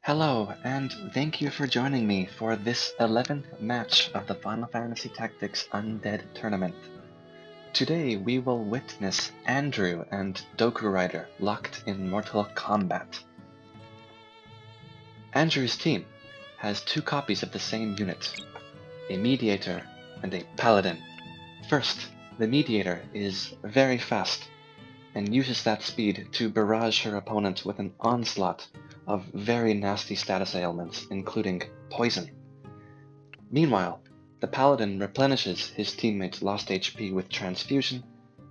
Hello, and thank you for joining me for this 11th match of the Final Fantasy Tactics Undead Tournament. Today we will witness Andrew and Dokurider locked in mortal combat. Andrew's team has two copies of the same unit, a Mediator and a Paladin. First, the Mediator is very fast and uses that speed to barrage her opponent with an onslaught of very nasty status ailments, including poison. Meanwhile, the Paladin replenishes his teammates' lost HP with transfusion,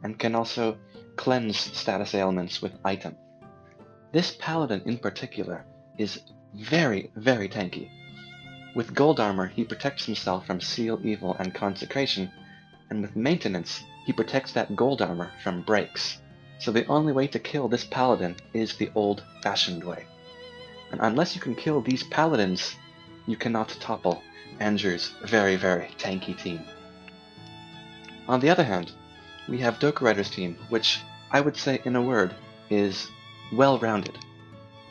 and can also cleanse status ailments with item. This Paladin in particular is very, very tanky. With gold armor, he protects himself from Seal, Evil, and Consecration, and with maintenance, he protects that gold armor from breaks. So the only way to kill this Paladin is the old-fashioned way. And unless you can kill these Paladins, you cannot topple Andrew's very, very tanky team. On the other hand, we have Dokurider's team, which I would say in a word is well-rounded.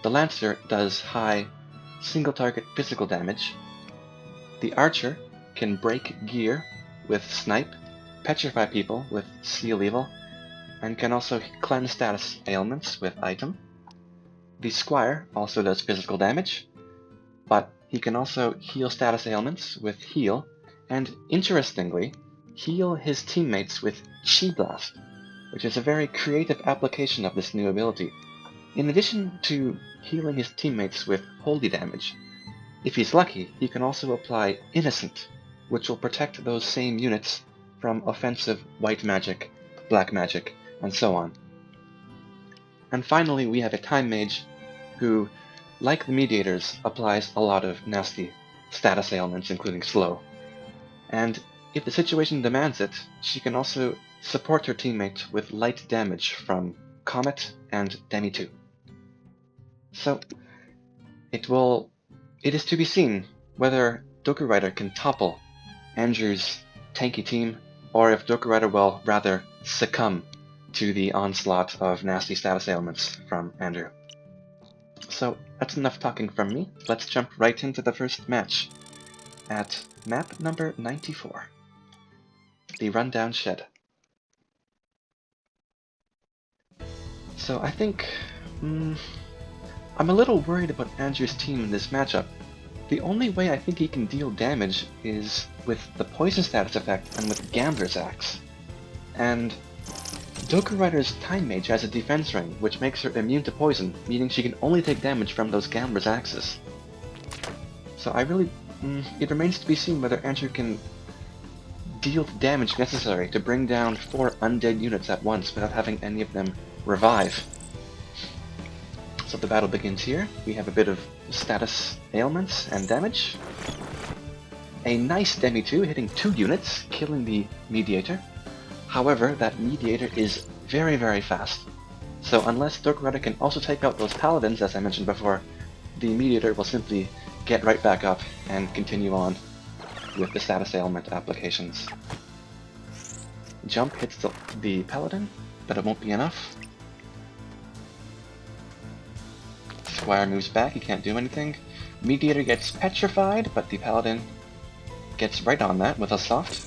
The Lancer does high single-target physical damage. The Archer can break gear with Snipe, petrify people with Seal Evil, and can also cleanse status ailments with Item. The Squire also does physical damage, but he can also heal status ailments with Heal, and interestingly, heal his teammates with Chi Blast, which is a very creative application of this new ability. In addition to healing his teammates with holy damage, if he's lucky, he can also apply Innocent, which will protect those same units from offensive white magic, black magic, and so on. And finally, we have a Time Mage who, like the Mediators, applies a lot of nasty status ailments, including slow. And if the situation demands it, she can also support her teammate with light damage from Comet and Demi 2. So, it is to be seen whether Dokurider can topple Andrew's tanky team, or if Dokurider will rather succumb to the onslaught of nasty status ailments from Andrew. So that's enough talking from me. Let's jump right into the first match at map number 94, the Rundown Shed. So I think I'm a little worried about Andrew's team in this matchup. The only way I think he can deal damage is with the poison status effect and with Gambler's Axe. And Dokurider's Time Mage has a defense ring, which makes her immune to poison, meaning she can only take damage from those Gambler's Axes. So it remains to be seen whether Andrew can deal the damage necessary to bring down 4 undead units at once without having any of them revive. So the battle begins here. We have a bit of status ailments and damage. A nice Demi 2 hitting 2 units, killing the Mediator. However, that Mediator is very, very fast. So unless Dokurider can also take out those Paladins, as I mentioned before, the Mediator will simply get right back up and continue on with the status ailment applications. Jump hits the Paladin, but it won't be enough. Squire moves back, he can't do anything. Mediator gets petrified, but the Paladin gets right on that with a soft.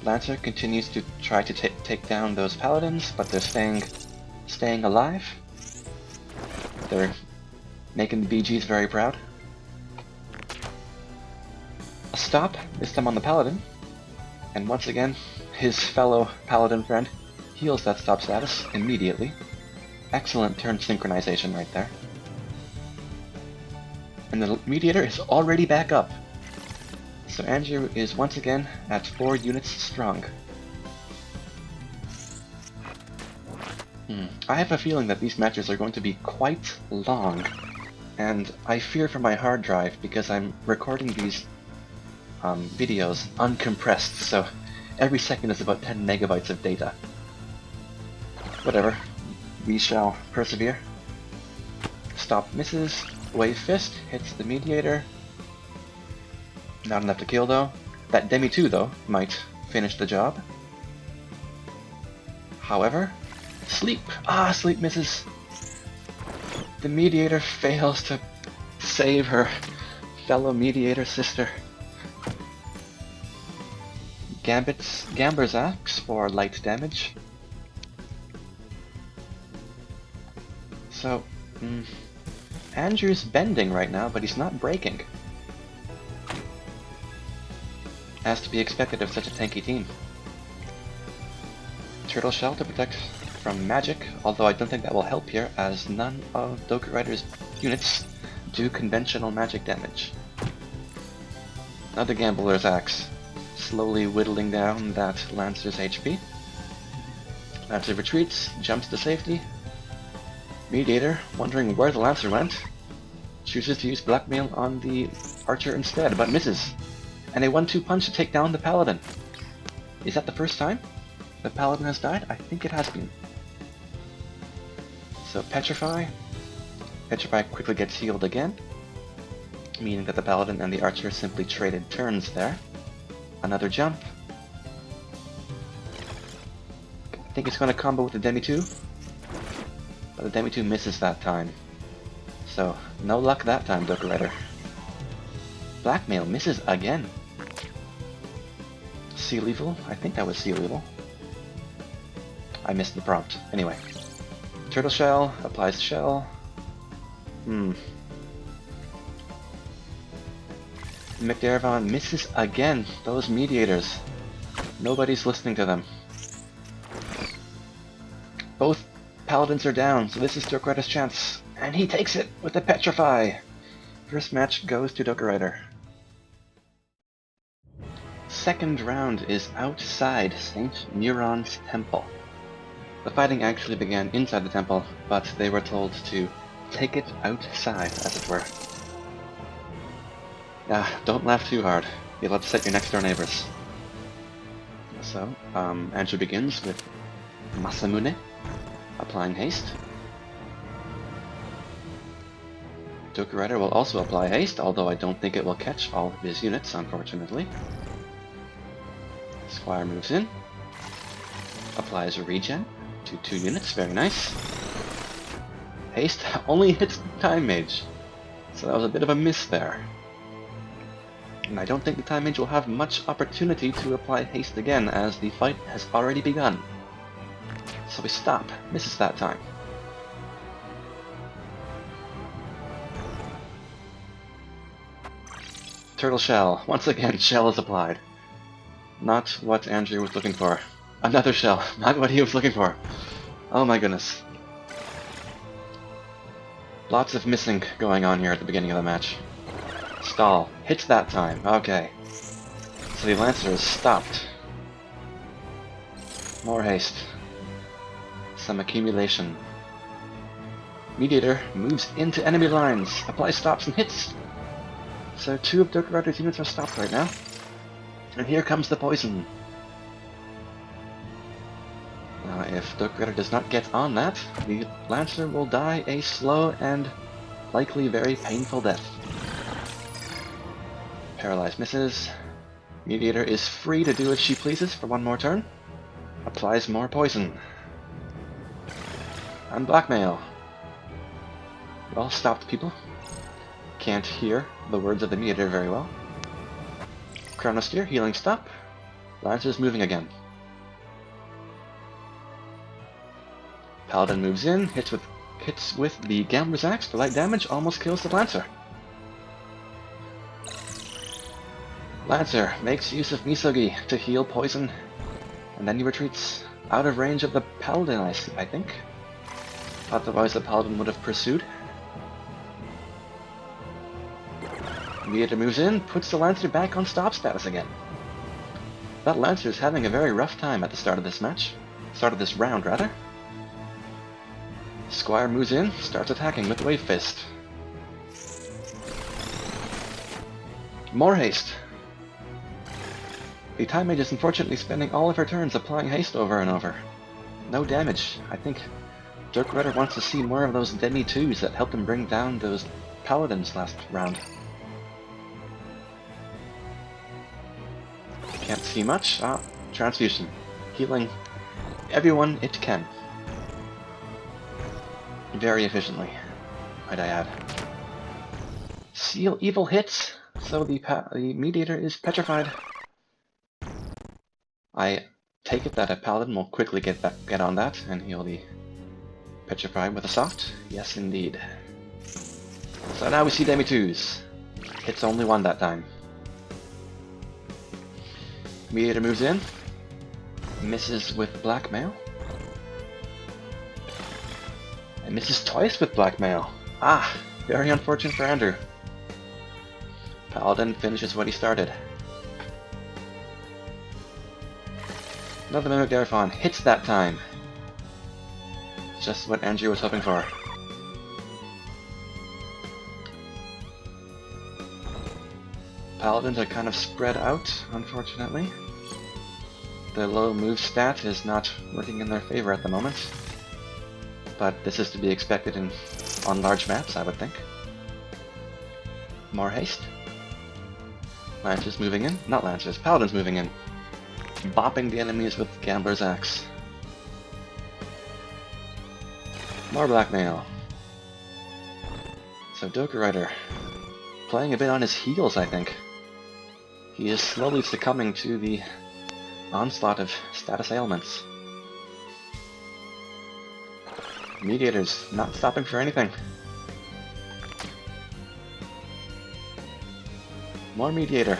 Lancer continues to try to take down those Paladins, but they're staying alive. They're making the BGs very proud. A stop, this time on the Paladin, and once again, his fellow Paladin friend heals that stop status immediately. Excellent turn synchronization right there. And the Mediator is already back up. So Andrew is once again at 4 units strong. I have a feeling that these matches are going to be quite long, and I fear for my hard drive because I'm recording these videos uncompressed, so every second is about 10 megabytes of data. Whatever, we shall persevere. Stop misses, Wave Fist hits the Mediator. Not enough to kill though. That Demi 2 though might finish the job. However, Sleep! Sleep misses! The mediator fails to save her fellow mediator sister. Gambler's Axe for light damage. So, Andrew's bending right now, but he's not breaking. As to be expected of such a tanky team. Turtle Shell to protect from magic, although I don't think that will help here, as none of Dokurider's units do conventional magic damage. Another Gambler's Axe, slowly whittling down that Lancer's HP. Lancer retreats, jumps to safety. Mediator, wondering where the Lancer went, chooses to use Blackmail on the Archer instead, but misses. And a 1-2 punch to take down the Paladin. Is that the first time the Paladin has died? I think it has been. So Petrify. Petrify quickly gets healed again, meaning that the Paladin and the Archer simply traded turns there. Another jump. I think it's going to combo with the Demi 2, but the Demi 2 misses that time. So, no luck that time, Dokurider. Blackmail misses again. Seal Evil? I think that was Seal Evil. I missed the prompt. Anyway. Turtle Shell, applies Shell. Daravon misses again. Those mediators. Nobody's listening to them. Both Paladins are down, so this is Dokurider's chance. And he takes it with the Petrify! First match goes to Dokurider. Second round is outside St. Murond's temple. The fighting actually began inside the temple, but they were told to take it outside, as it were. Don't laugh too hard. You'll upset your next door neighbors. So, Andrew begins with Masamune, applying haste. Dokurider will also apply haste, although I don't think it will catch all of his units, unfortunately. Squire moves in, applies a regen to 2 units, very nice. Haste only hits Time Mage, so that was a bit of a miss there. And I don't think the Time Mage will have much opportunity to apply haste again, as the fight has already begun. So we stop, misses that time. Turtle Shell, once again Shell is applied. Not what Andrew was looking for. Another Shell, not what he was looking for. Oh my goodness. Lots of missing going on here at the beginning of the match. Stahl, hits that time, okay. So the Lancer is stopped. More haste. Some accumulation. Mediator moves into enemy lines, applies stops and hits. So 2 of Dokurider's units are stopped right now. And here comes the poison. Now if Dokurider does not get on that, the Lancer will die a slow and likely very painful death. Paralyzed misses. Mediator is free to do as she pleases for 1 more turn. Applies more poison. And Blackmail. Well, stopped people. Can't hear the words of the Mediator very well. Chronosteer, healing stop. Lancer's moving again. Paladin moves in, hits with the Gambler's Axe for light damage, almost kills the Lancer. Lancer makes use of Misogi to heal poison, and then he retreats out of range of the Paladin, I think. Otherwise the Paladin would have pursued. Mediator moves in, puts the Lancer back on stop status again. That Lancer is having a very rough time at the start of this match. Start of this round, rather. Squire moves in, starts attacking with Wave Fist. More haste. The Time Mage is unfortunately spending all of her turns applying haste over and over. No damage. I think Dokurider wants to see more of those Demi 2s that helped him bring down those Paladins last round. Can't see much. Transfusion. Healing everyone it can. Very efficiently. might I add. Seal evil hits, so the mediator is petrified. I take it that a paladin will quickly get on that, and he'll be petrified with a soft. Yes, indeed. So now we see Demi 2s. Hits only one that time. Mediator moves in. Misses with blackmail. And misses twice with blackmail. Ah, very unfortunate for Andrew. Paladin finishes what he started. Another Mimic Daravon hits that time. Just what Andrew was hoping for. Paladins are kind of spread out, unfortunately. The low move stat is not working in their favor at the moment. But this is to be expected on large maps, I would think. More haste. Lancers moving in. Not Lancers, Paladins moving in. Bopping the enemies with Gambler's Axe. More blackmail. So Dokurider, playing a bit on his heels, I think. He is slowly succumbing to the onslaught of status ailments. Mediator's not stopping for anything. More Mediator.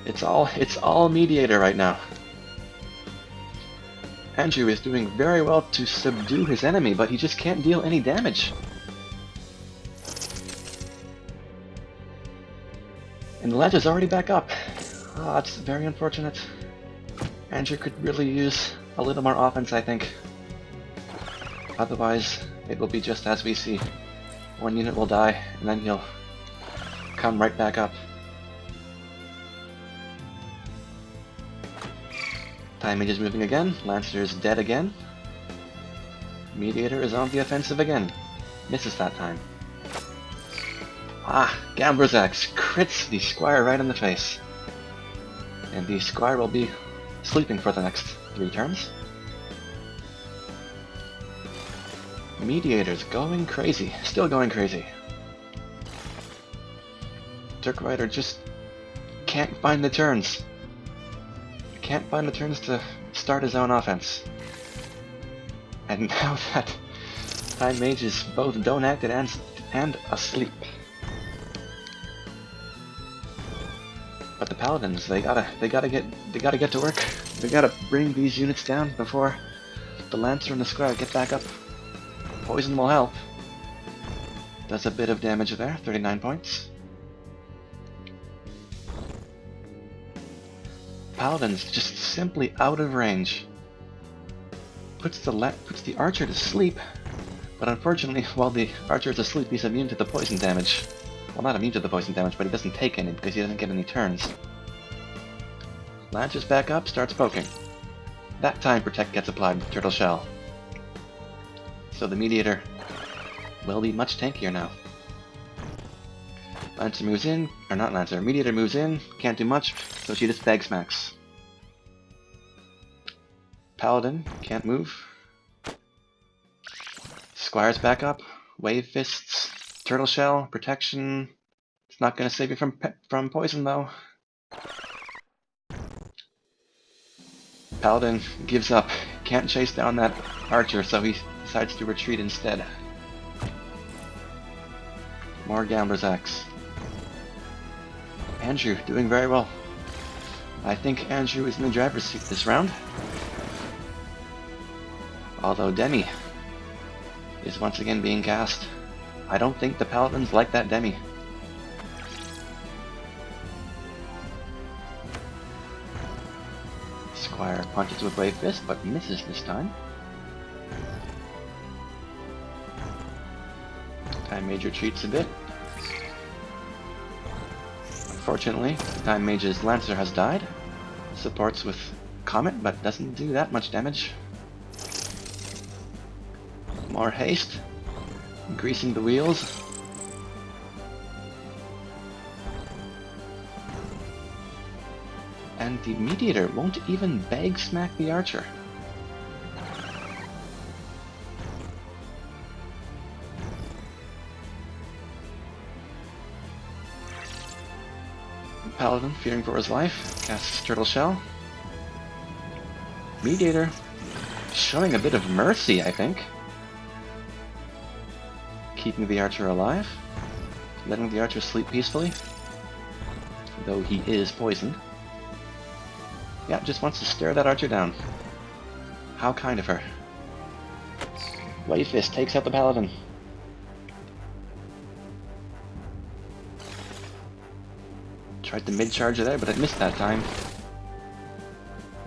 It's all Mediator right now. Andrew is doing very well to subdue his enemy, but he just can't deal any damage. And the ledge is already back up. Ah, it's very unfortunate. Andrew could really use a little more offense, I think. Otherwise, it will be just as we see. One unit will die, and then he'll come right back up. Time Mage is moving again. Lancer is dead again. Mediator is on the offensive again. Misses that time. Ah, Gambler's Axe crits the Squire right in the face. And the Squire will be sleeping for the next 3 turns. Mediator's going crazy. Still going crazy. Dokurider just can't find the turns. Can't find the turns to start his own offense. And now that Time Mage is both donacted and asleep. But the Paladins, they gotta get to work. They gotta bring these units down before the Lancer and the Squire get back up. Poison will help. Does a bit of damage there, 39 points. Paladin's just simply out of range. Puts the archer to sleep, but unfortunately, while the archer is asleep, he's immune to the poison damage. Well, not immune to the poison damage, but he doesn't take any because he doesn't get any turns. Lancer's back up, starts poking. That time Protect gets applied with Turtle Shell. So the Mediator will be much tankier now. Lancer moves in, or not Lancer, Mediator moves in, can't do much, so she just bag smacks. Paladin can't move. Squire's back up, Wave Fists, Turtle Shell, Protection. It's not going to save you from poison though. Paladin gives up, can't chase down that archer, so he decides to retreat instead. More Gambler's Axe. Andrew doing very well. I think Andrew is in the driver's seat this round. Although Demi is once again being cast. I don't think the Paladins like that Demi. Squire punches with Wave Fist, but misses this time. Time Mage retreats a bit. Unfortunately, the Time Mage's Lancer has died. Supports with Comet, but doesn't do that much damage. More haste. Greasing the wheels. And the Mediator won't even bag smack the archer. Paladin, fearing for his life, casts Turtle Shell. Mediator, showing a bit of mercy, I think. Keeping the archer alive. Letting the archer sleep peacefully. Though he is poisoned. Yeah, just wants to stare that archer down. How kind of her. Wave Fist takes out the Paladin. Tried the mid-charge there, but it missed that time.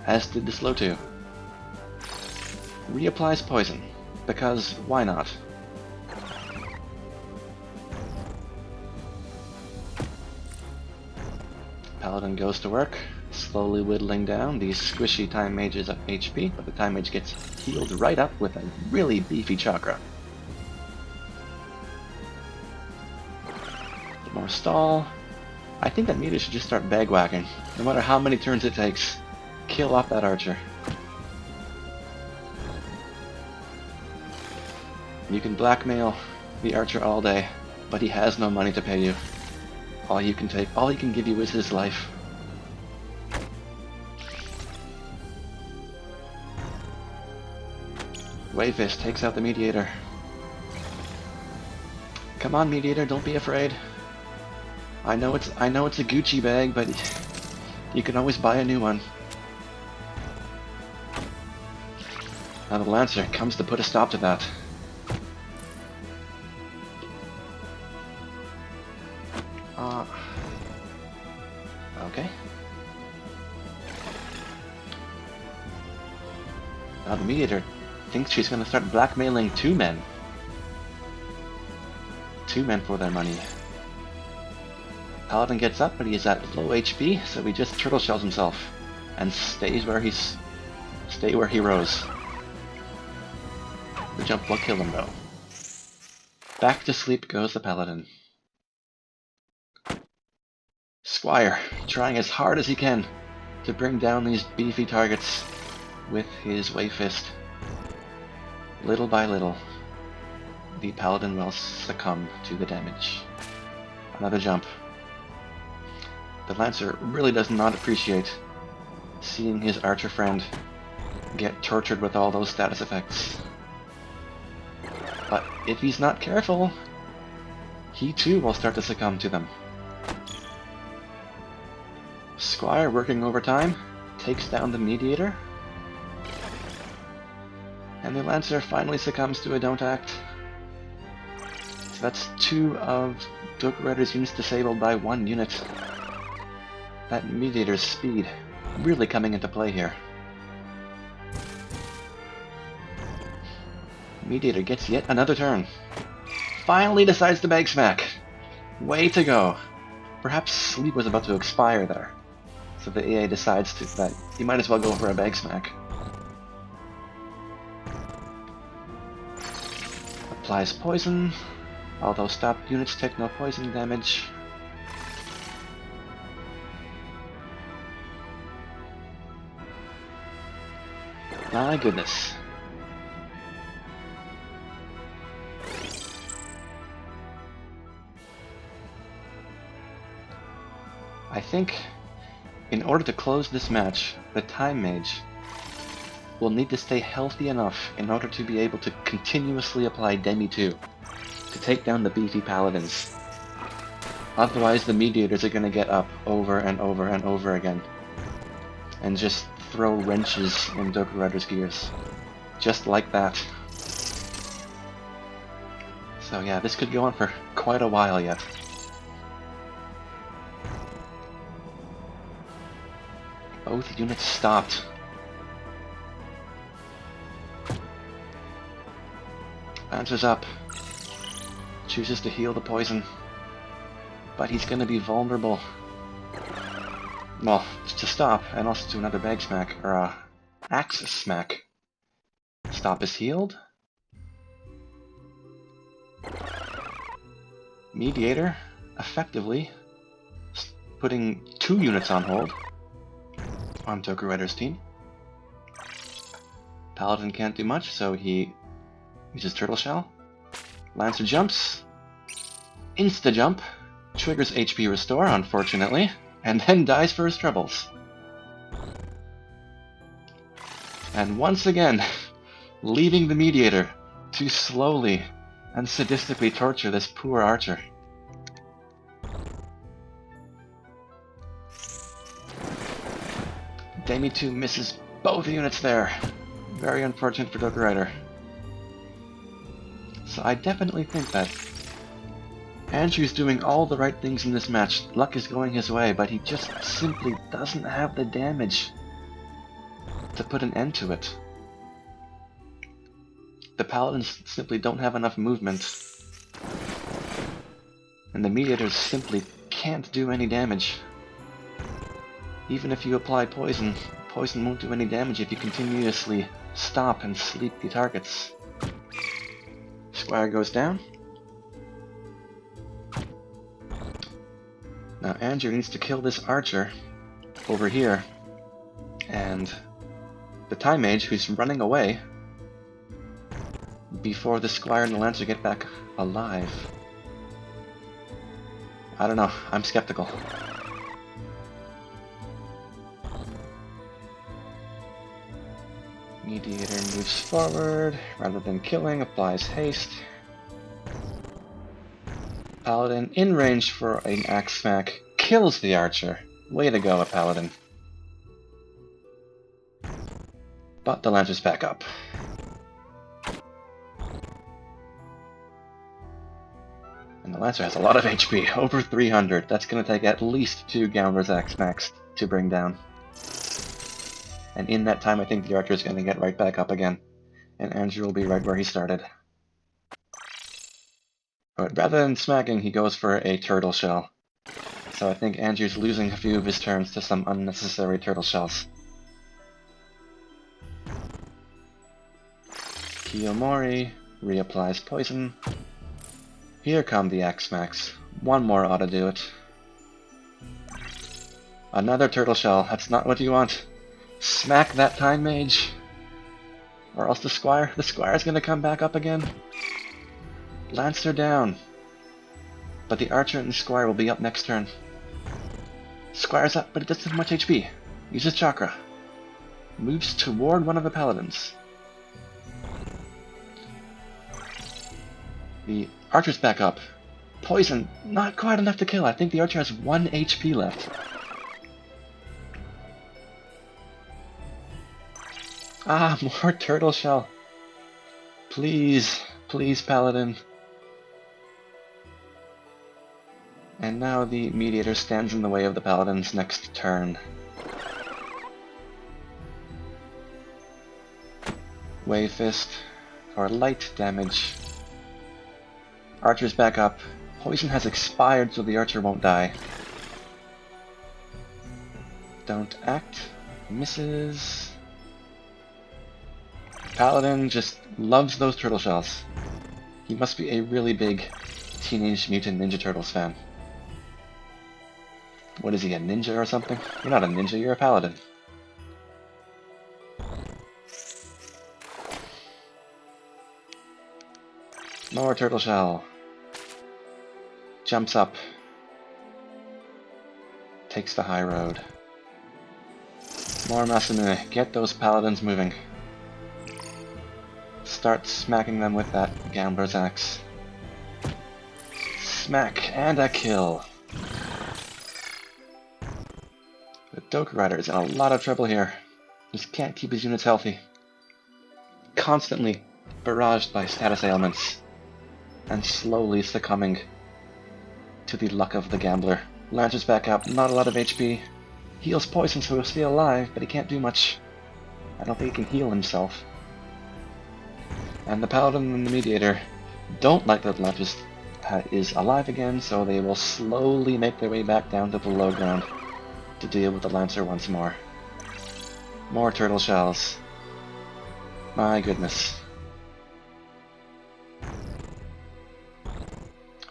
As did the slow 2. Reapplies poison, because why not? Paladin goes to work, slowly whittling down these squishy Time Mages of HP, but the Time Mage gets healed right up with a really beefy chakra. More Stahl. I think that meter should just start bag-whacking, no matter how many turns it takes. Kill off that archer. You can blackmail the archer all day, but he has no money to pay you. All he can give you is his life. Wave Fist takes out the Mediator. Come on, Mediator, don't be afraid. I know it's a Gucci bag, but you can always buy a new one. Now the Lancer comes to put a stop to that. Okay. Now the Mediator thinks she's going to start blackmailing 2 men. 2 men for their money. Paladin gets up, but he's at low HP, so he just turtle shells himself and stays where he rose. The jump will kill him though. Back to sleep goes the Paladin. Squire, trying as hard as he can to bring down these beefy targets with his Wave Fist. Little by little, the Paladin will succumb to the damage. Another jump. The Lancer really does not appreciate seeing his archer friend get tortured with all those status effects. But if he's not careful, he too will start to succumb to them. Squire, working overtime, takes down the Mediator. And the Lancer finally succumbs to a don't act. So that's 2 of Dokurider's units disabled by 1 unit. That Mediator's speed really coming into play here. Mediator gets yet another turn. Finally decides to bag smack. Way to go. Perhaps sleep was about to expire there. So the AA decides that you might as well go for a bag smack. Applies poison, although stopped units take no poison damage. My goodness. I think in order to close this match, the Time Mage will need to stay healthy enough in order to be able to continuously apply Demi 2 to take down the beefy Paladins. Otherwise the Mediators are going to get up over and over and over again and just throw wrenches in Dokurider's gears. Just like that. So yeah, this could go on for quite a while yet. Both units stopped. Lancer's up. Chooses to heal the poison. But he's gonna be vulnerable. Well, to stop, and also to another bag smack, or axis smack. Stop is healed. Mediator, effectively putting 2 units on hold on Dokurider's team. Paladin can't do much, so he uses Turtle Shell. Lancer jumps. Insta-jump. Triggers HP Restore, unfortunately. and then dies for his troubles. And once again, leaving the mediator to slowly and sadistically torture this poor archer. Demi 2 misses both units there. Very unfortunate for Dokurider. So I definitely think that Andrew's doing all the right things in this match. Luck is going his way, but he just simply doesn't have the damage to put an end to it. The paladins simply don't have enough movement, and the mediators simply can't do any damage. Even if you apply poison, poison won't do any damage if you continuously stop and sleep the targets. Squire goes down. Now Andrew needs to kill this archer over here, and the Time Mage, who's running away before the Squire and the Lancer get back alive. I don't know, I'm skeptical. Mediator moves forward, rather than killing, applies haste. Paladin, in range for an axe smack, kills the archer. Way to go, a Paladin. But the Lancer's back up. And the Lancer has a lot of HP, over 300. That's going to take at least 2 Gambler's axe smacks to bring down. And in that time, I think the archer is going to get right back up again. And Andrew will be right where he started. But rather than smacking, he goes for a turtle shell. So I think Andrew's losing a few of his turns to some unnecessary turtle shells. Kiyomori reapplies poison. Here come the axe smacks. One more ought to do it. Another turtle shell. That's not what you want. Smack that Time Mage. Or else the Squire's gonna come back up again. Lancer down. But the Archer and the Squire will be up next turn. Squire's up, but it doesn't have much HP. Uses Chakra. Moves toward one of the Paladins. The Archer's back up. Poison, not quite enough to kill. I think the Archer has 1 HP left. Ah, more turtle shell. Please, please, Paladin. And now the Mediator stands in the way of the Paladin's next turn. Wave Fist for light damage. Archer's back up. Poison has expired, so the Archer won't die. Don't act. Misses. Paladin just loves those turtle shells. He must be a really big Teenage Mutant Ninja Turtles fan. What is he, a ninja or something? You're not a ninja, you're a paladin. More turtle shell. Jumps up. Takes the high road. More Masamune. Get those paladins moving. Start smacking them with that Gambler's axe. Smack, and a kill. The Dokurider is in a lot of trouble here. Just can't keep his units healthy. Constantly barraged by status ailments. And slowly succumbing to the luck of the Gambler. Lancer's back up, not a lot of HP. Heals poison so he'll stay alive, but he can't do much. I don't think he can heal himself. And the Paladin and the Mediator don't like that Lancer is alive again, so they will slowly make their way back down to the low ground to deal with the Lancer once more. More turtle shells. My goodness.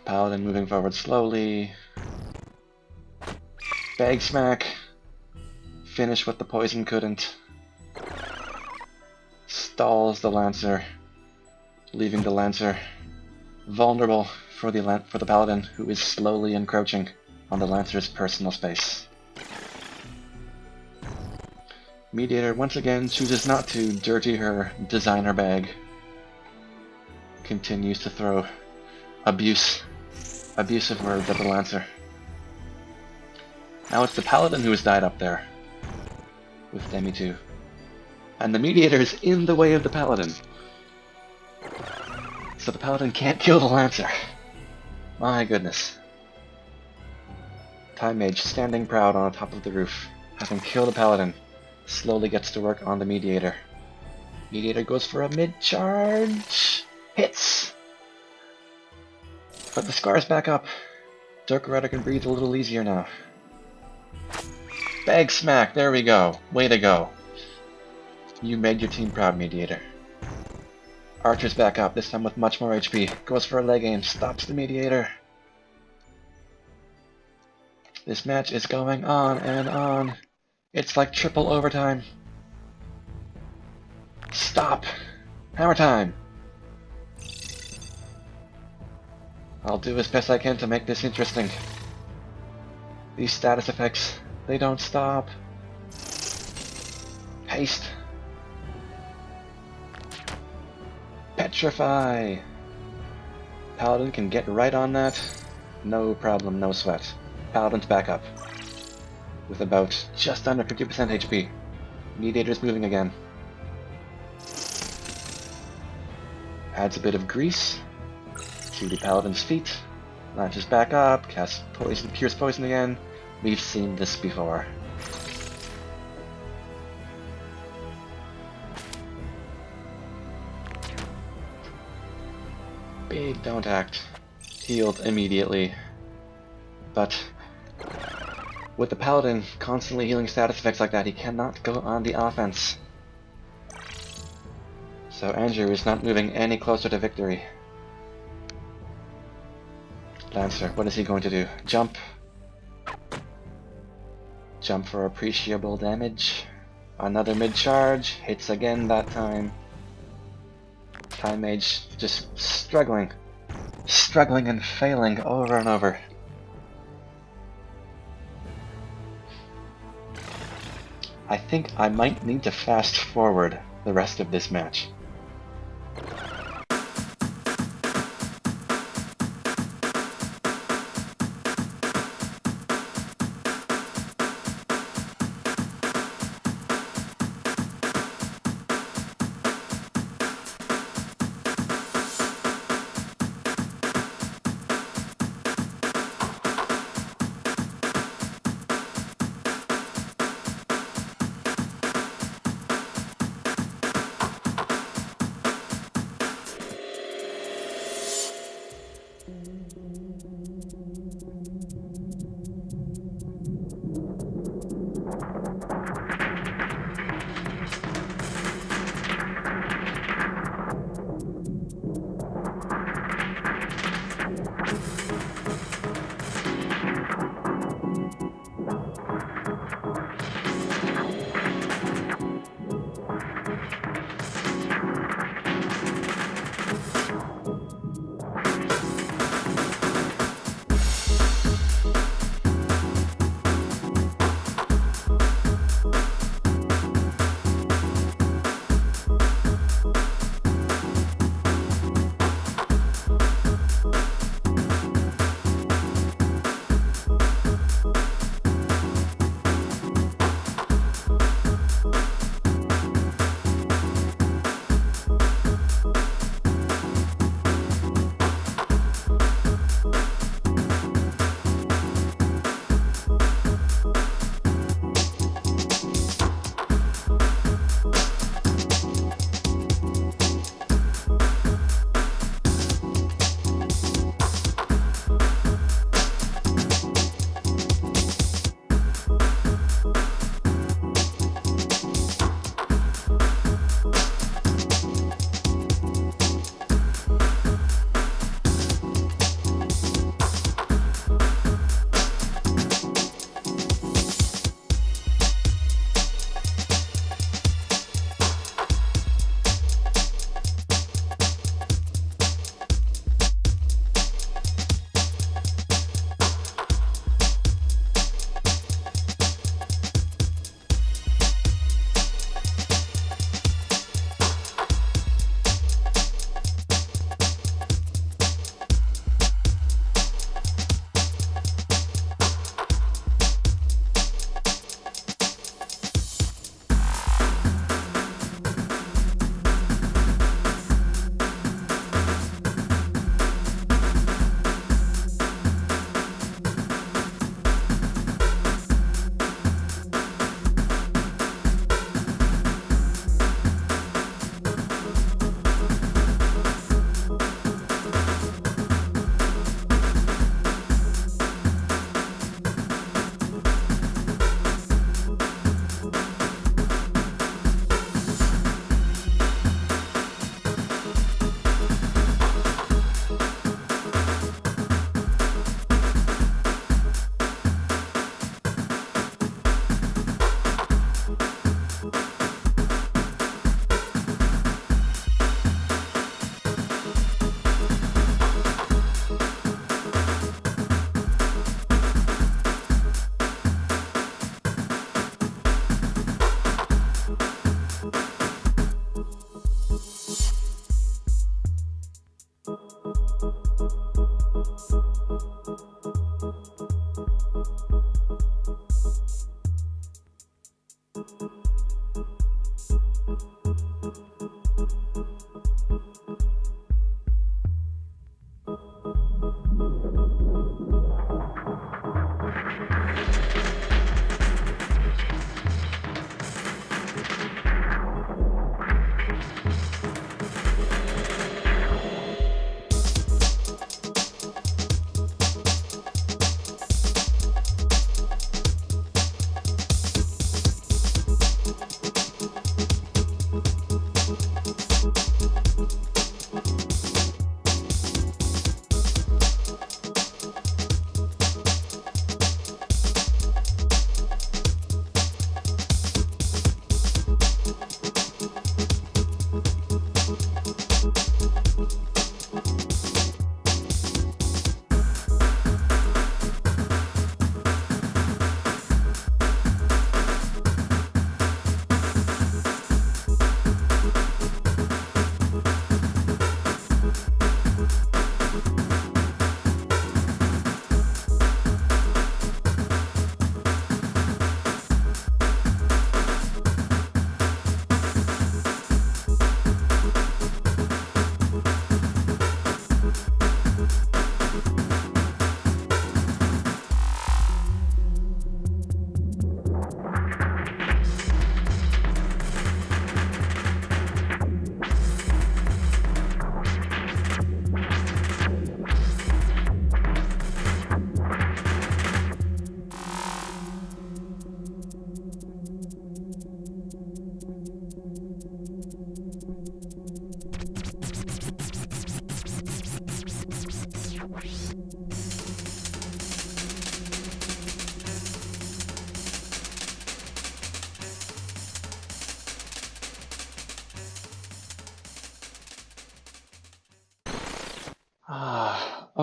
Paladin moving forward slowly. Bag smack. Finish what the poison couldn't. Stalls the Lancer, leaving the Lancer vulnerable for the Paladin, who is slowly encroaching on the Lancer's personal space. Mediator once again chooses not to dirty her designer bag. Continues to throw abusive words at the Lancer. Now it's the Paladin who has died up there with Demi 2. And the Mediator is in the way of the Paladin. So the Paladin can't kill the Lancer. My goodness. Time Mage standing proud on the top of the roof, having killed the Paladin, slowly gets to work on the Mediator. Mediator goes for a mid-charge. Hits! But the scar's back up. Dokurider can breathe a little easier now. Bag smack, there we go. Way to go. You made your team proud, Mediator. Archer's back up, this time with much more HP. Goes for a leg aim, stops the Mediator. This match is going on and on. It's like triple overtime. Stop! Hammer time! I'll do as best I can to make this interesting. These status effects, they don't stop. Haste. Petrify! Paladin can get right on that. No problem, no sweat. Paladin's back up. With about just under 50% HP. Mediator's moving again. Adds a bit of grease to the Paladin's feet. Launches back up, casts poison, Pierce Poison again. We've seen this before. Big don't act. Healed immediately. But with the Paladin constantly healing status effects like that, he cannot go on the offense. So Andrew is not moving any closer to victory. Lancer, what is he going to do? Jump. Jump for appreciable damage. Another mid-charge. Hits again that time. Time Mage just struggling. Struggling and failing over and over. I think I might need to fast forward the rest of this match.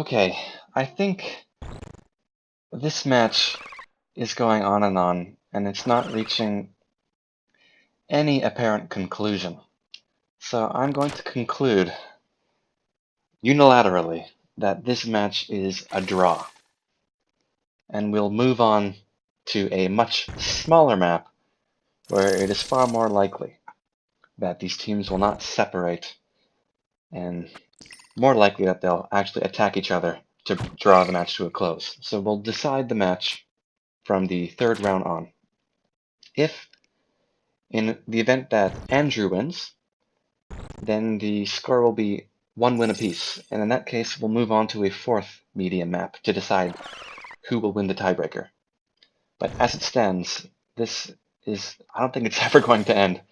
Okay, I think this match is going on, and it's not reaching any apparent conclusion. So I'm going to conclude unilaterally that this match is a draw. And we'll move on to a much smaller map where it is far more likely that these teams will not separate, and more likely that they'll actually attack each other to draw the match to a close. So we'll decide the match from the third round on. If, in the event that Andrew wins, then the score will be 1 win apiece, and in that case we'll move on to a fourth medium map to decide who will win the tiebreaker. But as it stands, I don't think it's ever going to end.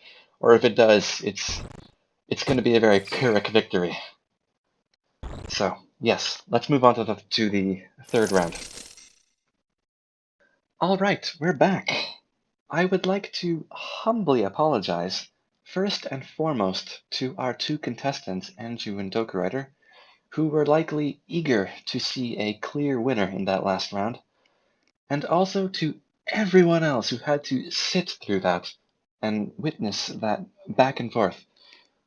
Or if it does, it's going to be a very Pyrrhic victory. So, yes, let's move on to the third round. Alright, we're back. I would like to humbly apologize, first and foremost, to our two contestants, Andrew and Dokurider, who were likely eager to see a clear winner in that last round, and also to everyone else who had to sit through that and witness that back and forth.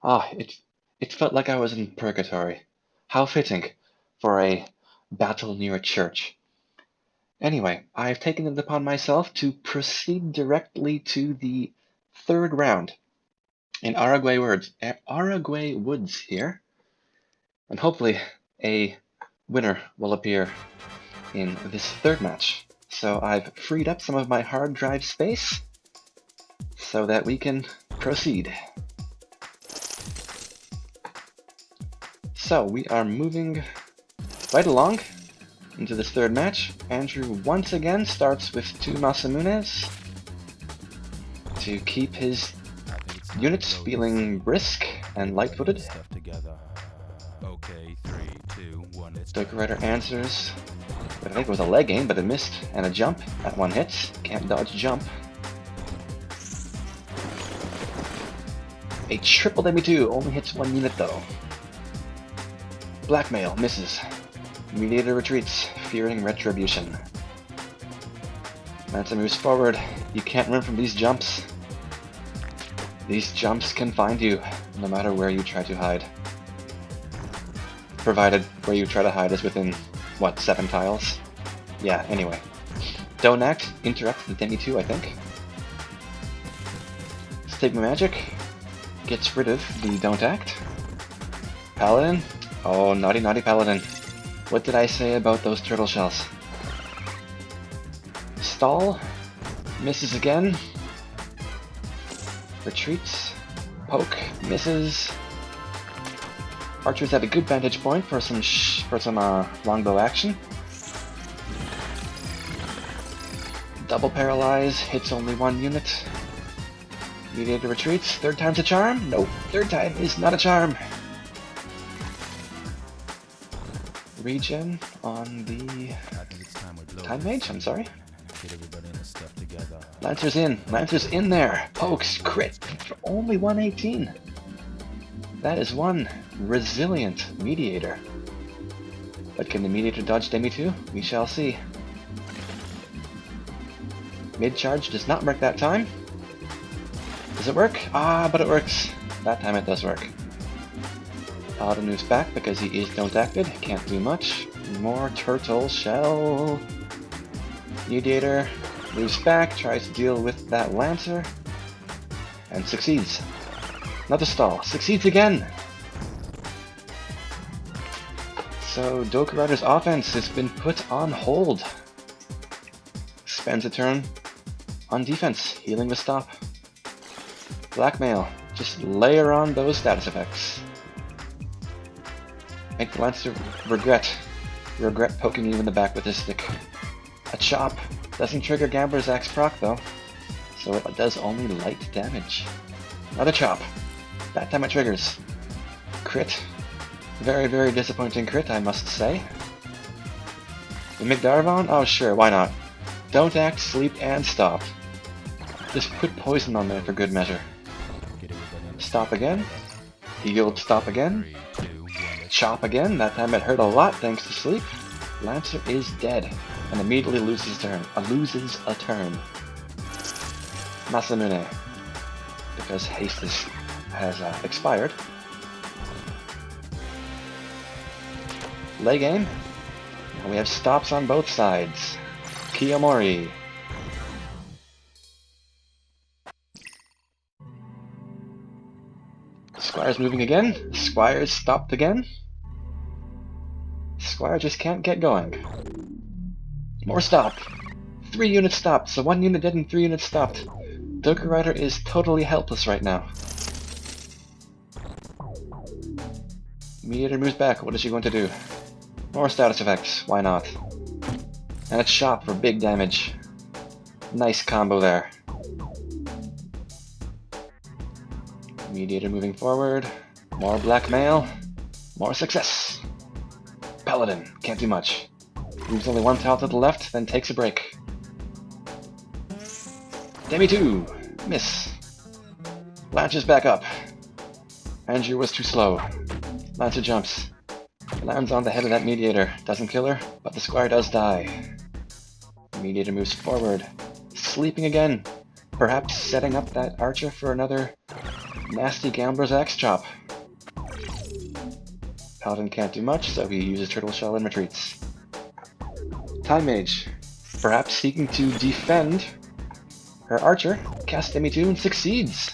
It felt like I was in purgatory. How fitting for a battle near a church. Anyway, I've taken it upon myself to proceed directly to the third round in Araguay Woods here, and hopefully a winner will appear in this third match. So I've freed up some of my hard drive space so that we can proceed. So we are moving right along into this third match. Andrew once again starts with 2 Masamunes to keep his units feeling brisk and light-footed. Dokurider answers with, I think it was a leg aim, but it missed, and a jump at 1 hit. Can't dodge jump. A triple W2 only hits 1 unit though. Blackmail misses. Mediator retreats, fearing retribution. Lancer moves forward. You can't run from these jumps. These jumps can find you, no matter where you try to hide. Provided where you try to hide is within, what, 7 tiles? Yeah, anyway. Don't act, interrupt the Demi 2, I think. Stigma Magic gets rid of the Don't Act. Paladin. Oh, naughty naughty Paladin. What did I say about those turtle shells? Stahl misses again. Retreats. Poke misses. Archers have a good vantage point for some longbow action. Double paralyze hits only 1 unit. Mediator retreats. 3rd time's a charm? No, 3rd time is not a charm. Regen on the Time Mage, I'm sorry. Lancer's in there. Pokes, crit for only 118. That is 1 resilient Mediator. But can the Mediator dodge Demi 2? We shall see. Mid-charge does not work that time. Does it work? Ah, but it works. That time it does work. Paladin moves back because he is don't acted. Can't do much. More turtle shell. Mediator moves back, tries to deal with that Lancer, and succeeds. Another stall. Succeeds again! So Dokurider's offense has been put on hold. Spends a turn on defense, healing the stop. Blackmail. Just layer on those status effects. Make the Lancer regret poking you in the back with his stick. A chop. Doesn't trigger Gambler's Axe proc though, so it does only light damage. Another chop. That time it triggers. Crit. Very, very disappointing crit, I must say. Mimic Daravon? Oh sure, why not? Don't act, sleep, and stop. Just put poison on there for good measure. Stop again. Healed, stop again. chop again. That time it hurt a lot thanks to sleep. Lancer is dead and immediately loses a turn. Masamune, because haste has expired. Late game. And we have stops on both sides. Kiyomori. Squire's moving again. Squire's stopped again. Squire just can't get going. More stop. 3 units stopped, so 1 unit dead and 3 units stopped. Dokurider is totally helpless right now. Mediator moves back. What is she going to do? More status effects. Why not? And a chop for big damage. Nice combo there. Mediator moving forward. More blackmail. More success. Paladin. Can't do much. Moves only 1 tile to the left, then takes a break. Demi 2. Miss. Lancer's back up. Andrew was too slow. Lancer jumps. Lands on the head of that Mediator. Doesn't kill her, but the Squire does die. Mediator moves forward. Sleeping again. Perhaps setting up that Archer for another nasty Gambler's Axe chop. Paladin can't do much, so he uses Turtle Shell and retreats. Time Mage. Perhaps seeking to defend her Archer. Casts Demi 2 and succeeds.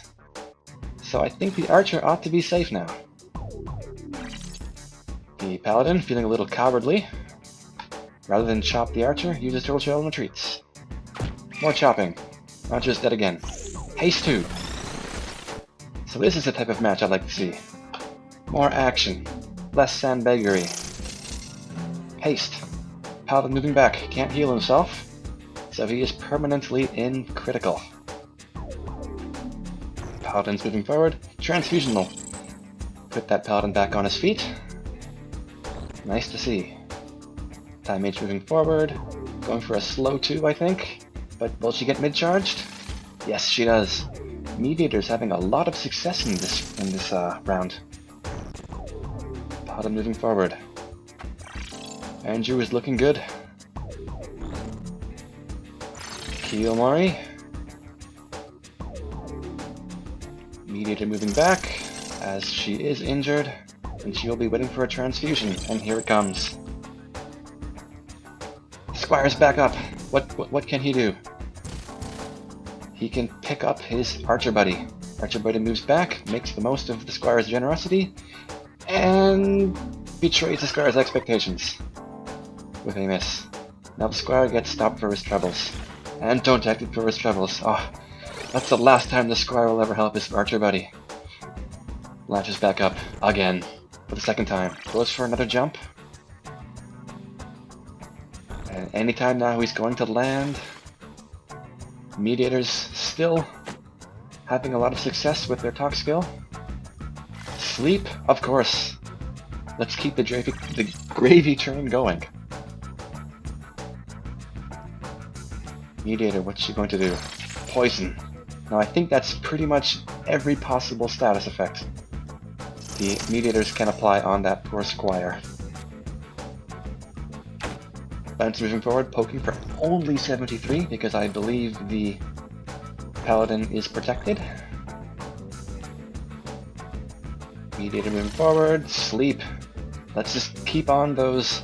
So I think the Archer ought to be safe now. The Paladin, feeling a little cowardly, rather than chop the Archer, uses Turtle Shell and retreats. More chopping. Archer's dead again. Haste 2. So this is the type of match I'd like to see. More action. Less sandbaggery. Haste. Paladin moving back. Can't heal himself, so he is permanently in critical. Paladin's moving forward. Transfusional. Put that Paladin back on his feet. Nice to see. Time Mage moving forward. Going for a slow 2, I think. But will she get mid-charged? Yes, she does. Mediator's having a lot of success in this round. Paladin moving forward. Andrew is looking good. Kiyomori. Mediator moving back, as she is injured, and she will be waiting for a transfusion, and here it comes. Squire's back up. What can he do? He can pick up his Archer buddy. Archer buddy moves back, makes the most of the Squire's generosity, and betrays the Squire's expectations with a miss. Now the Squire gets stopped for his troubles. And don't active for his troubles. Oh, that's the last time the Squire will ever help his Archer buddy. Launches back up again for the second time. Goes for another jump. And anytime now he's going to land. Mediator's still having a lot of success with their talk skill. Sleep, of course. Let's keep the gravy train going. Mediator, what's she going to do? Poison. Now I think that's pretty much every possible status effect the Mediators can apply on that poor Squire. Lance moving forward, poking for only 73 because I believe the Paladin is protected. Mediator moving forward, sleep. Let's just keep on those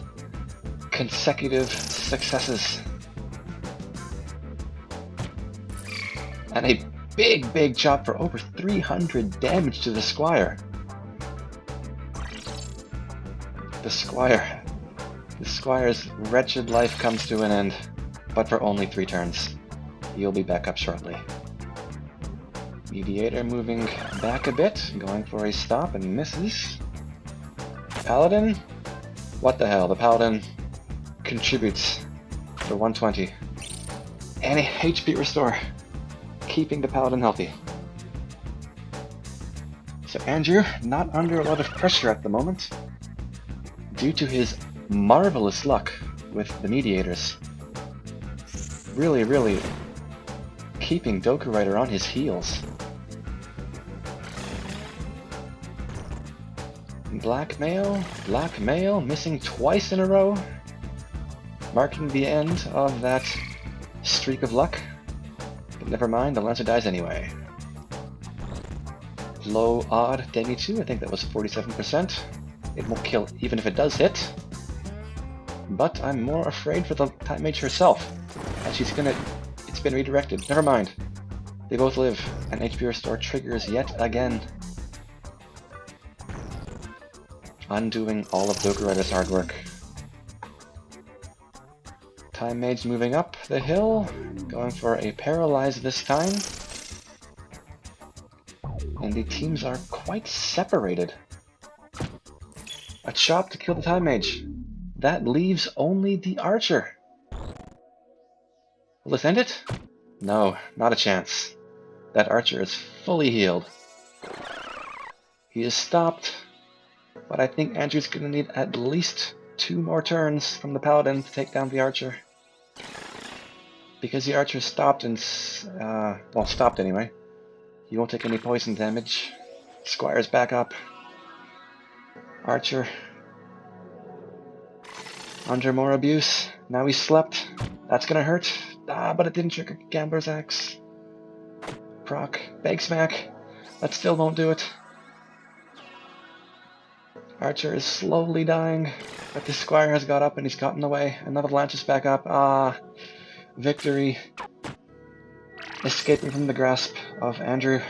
consecutive successes. And a big chop for over 300 damage to the Squire. The Squire's wretched life comes to an end, but for only 3 turns. He'll be back up shortly. Mediator moving back a bit, going for a stop and misses. Paladin? What the hell, the Paladin contributes for 120. And a HP restore, keeping the Paladin healthy. So Andrew, not under a lot of pressure at the moment, due to his marvelous luck with the Mediators. Really keeping Dokurider on his heels. Blackmail, blackmail, missing twice in a row, marking the end of that streak of luck. But never mind, the Lancer dies anyway. Low odd Demi 2, I think that was 47%. It won't kill even if it does hit. But I'm more afraid for the Time Mage herself. And she's gonna... It's been redirected. Never mind. They both live, and HP Restore triggers yet again. Undoing all of Dokurider's hard work. Time Mage moving up the hill, going for a paralyze this time. And the teams are quite separated. A chop to kill the Time Mage. That leaves only the Archer. Will this end it? No, not a chance. That Archer is fully healed. He is stopped, but I think Andrew's gonna need at least 2 more turns from the Paladin to take down the Archer. Because the Archer stopped and, well, stopped anyway. He won't take any poison damage. Squire's back up. Archer. Under more abuse. Now he slept. That's gonna hurt. But it didn't trigger Gambler's Axe. Proc. Bag Smack. That still won't do it. Archer is slowly dying, but the Squire has got up and he's gotten away. Another Lance is back up. Victory. Escaping from the grasp of Andrew.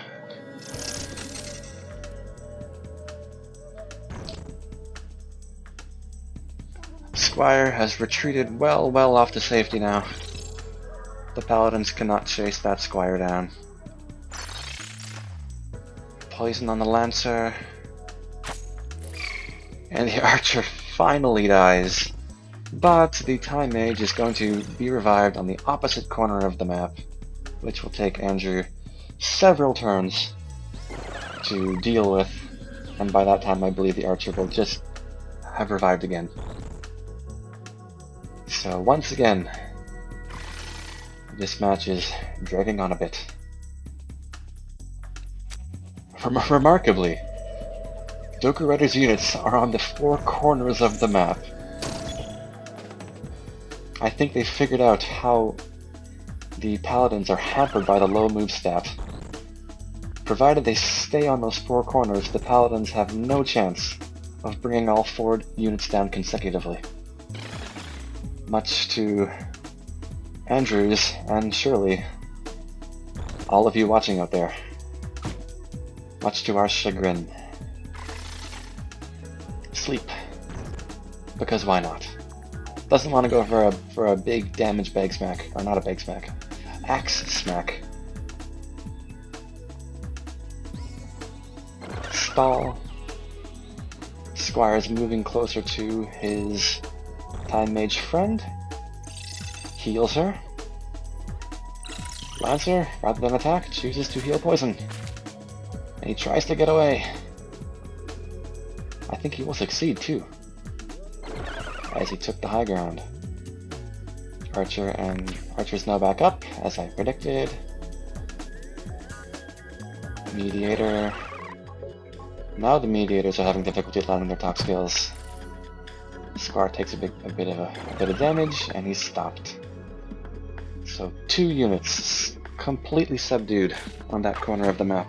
Squire has retreated well off to safety now. The Paladins cannot chase that Squire down. Poison on the Lancer. And the Archer finally dies. But the Time Mage is going to be revived on the opposite corner of the map, which will take Andrew several turns to deal with, and by that time I believe the Archer will just have revived again. So once again, this match is dragging on a bit. Remarkably, Dokurider's units are on the 4 corners of the map. I think they figured out how the Paladins are hampered by the low move stat. Provided they stay on those 4 corners, the Paladins have no chance of bringing all 4 units down consecutively. Much to Andrew's and Shirley, all of you watching out there. Much to our chagrin. Sleep. Because why not? Doesn't want to go for a big damage bag smack. Or not a bag smack. Axe smack. Stahl. Squire's moving closer to his Time Mage friend. Heals her. Lancer, rather than attack, chooses to heal poison. And he tries to get away. I think he will succeed too, as he took the high ground. Archer's now back up, as I predicted. Mediator. Now the Mediators are having difficulty landing their talk skills. Squire takes a bit of damage, and he's stopped. So 2 units completely subdued on that corner of the map.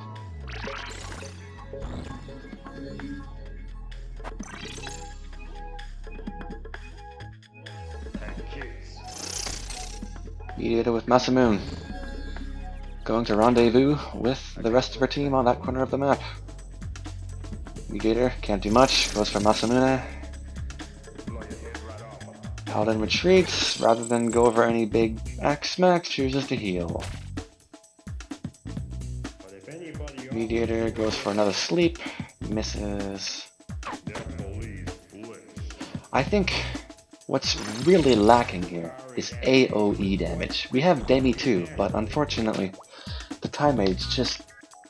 Mediator with Masamune. Going to rendezvous with the rest of her team on that corner of the map. Mediator can't do much, goes for Masamune. Paladin retreats, rather than go over any big axe smacks, chooses to heal. Mediator goes for another sleep, misses. I think what's really lacking here is AoE damage. We have Demi too, but unfortunately, the Time Mage just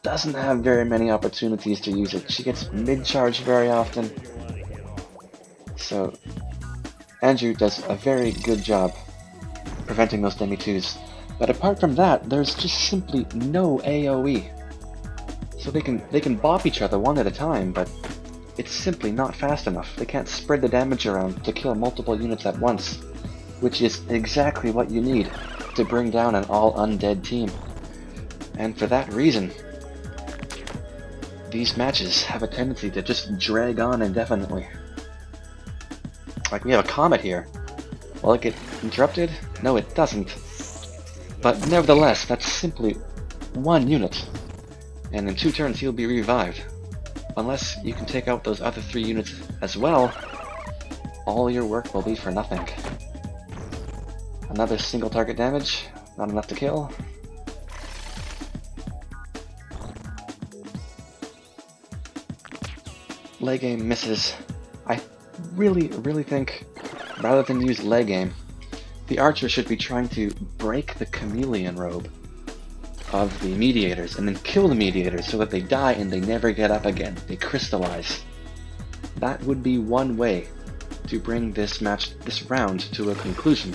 doesn't have very many opportunities to use it. She gets mid-charge very often. So Andrew does a very good job preventing those Demi 2s. But apart from that, there's just simply no AoE. So they can bop each other one at a time, but it's simply not fast enough. They can't spread the damage around to kill multiple units at once, which is exactly what you need to bring down an all-undead team. And for that reason, these matches have a tendency to just drag on indefinitely. Like, we have a comet here. Will it get interrupted? No, it doesn't. But nevertheless, that's simply one unit. And in 2 turns he'll be revived. Unless you can take out those other 3 units as well, all your work will be for nothing. Another single target damage, not enough to kill. Leg aim misses. I really think, rather than use leg aim, the archer should be trying to break the chameleon robe of the mediators and then kill the mediators so that they die and they never get up again. They crystallize. That would be one way to bring this round to a conclusion.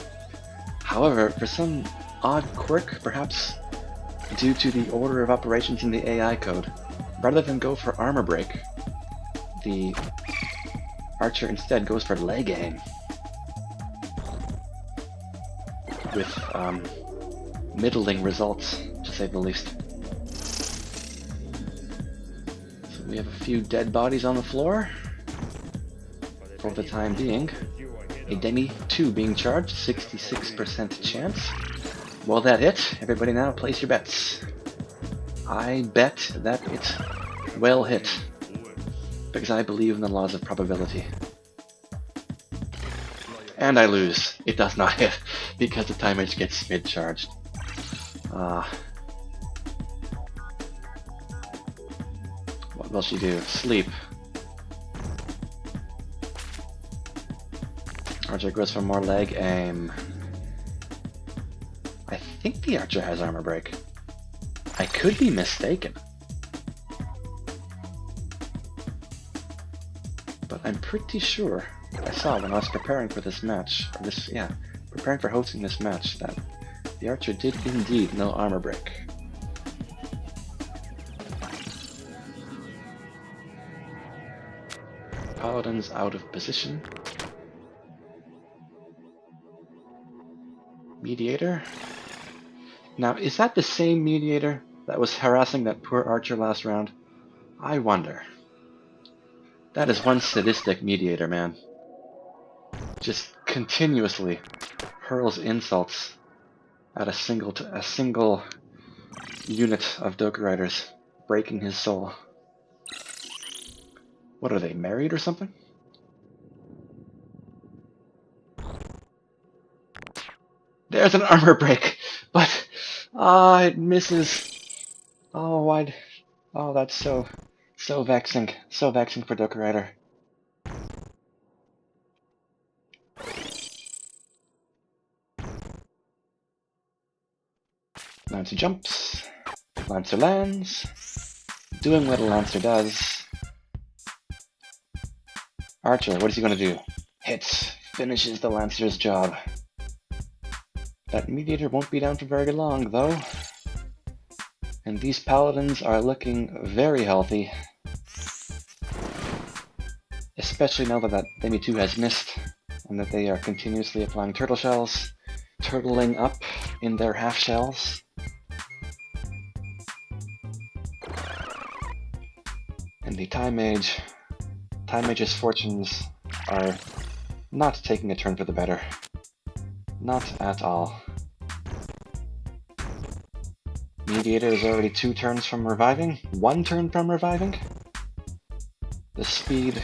However, for some odd quirk, perhaps due to the order of operations in the AI code, rather than go for armor break, the archer instead goes for leg aim. With middling results, to say the least. So we have a few dead bodies on the floor. For the time being, a Demi 2 being charged, 66% chance. Will that hit? Everybody now place your bets. I bet that it will hit, because I believe in the laws of probability. And I lose. It does not hit, because the time edge gets mid-charged. What will she do? Sleep. Archer goes for more leg aim. I think the archer has armor break. I could be mistaken. But I'm pretty sure I saw when I was preparing for this match, preparing for hosting this match, that the archer did indeed know armor break. Paladin's out of position. Mediator. Now, is that the same mediator that was harassing that poor archer last round? I wonder. That is one sadistic mediator, man. Just continuously hurls insults at a single unit of Dokuriders, breaking his soul. What are they, married or something? There's an armor break, but it misses. Oh, why? Oh, that's so vexing. So vexing for Dokurider. Lancer jumps. Lancer lands. Doing what a Lancer does. Archer, what is he going to do? Hits. Finishes the Lancer's job. That mediator won't be down for very long, though. And these paladins are looking very healthy. Especially now that Demi 2 has missed, and that they are continuously applying turtle shells, turtling up in their half shells. And the Time Mage's fortunes are not taking a turn for the better. Not at all. Mediator is already 2 turns from reviving, 1 turn from reviving. The speed,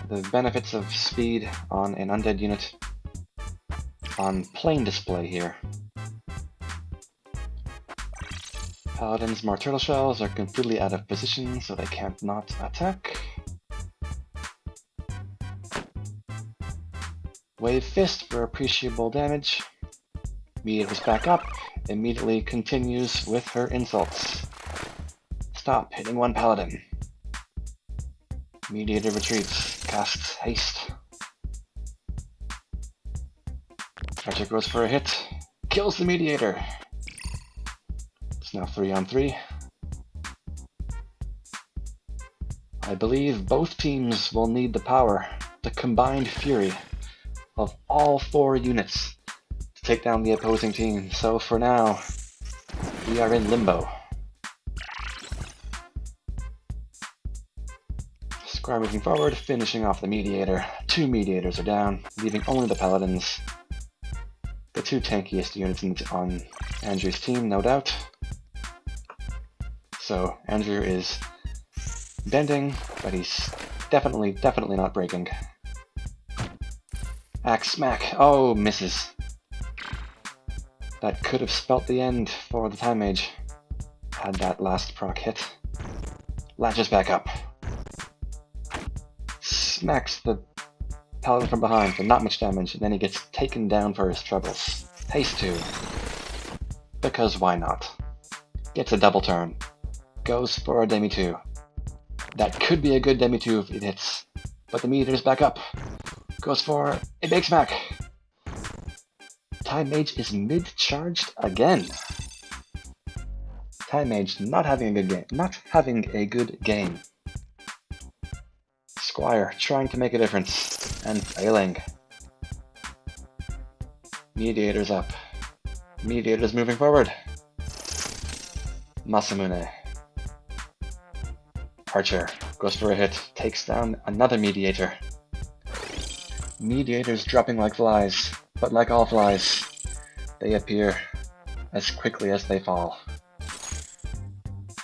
the benefits of speed on an undead unit on plain display here. Paladins' more turtle shells are completely out of position, so they can't not attack. Wave Fist for appreciable damage. Mediator's back up, immediately continues with her insults. Stop hitting one paladin. Mediator retreats, casts haste. Archer goes for a hit, kills the mediator. It's now 3 on 3. I believe both teams will need the power, the combined fury of all 4 units to take down the opposing team. So for now, we are in limbo. Square moving forward, finishing off the mediator. 2 mediators are down, leaving only the paladins. The 2 tankiest units on Andrew's team, no doubt. So Andrew is bending, but he's definitely not breaking. Axe smack. Oh, misses. That could have spelt the end for the Time Mage had that last proc hit. Latches back up. Smacks the paladin from behind for not much damage, and then he gets taken down for his troubles. Haste 2. Because why not? Gets a double turn. Goes for a Demi 2. That could be a good Demi 2 if it hits. But the meter's back up. Goes for a big smack. Time Mage is mid-charged again. Time Mage not having a good game. Squire trying to make a difference and failing. Mediator's up. Mediator's moving forward. Masamune. Archer goes for a hit, takes down another mediator. Mediators dropping like flies, but like all flies, they appear as quickly as they fall.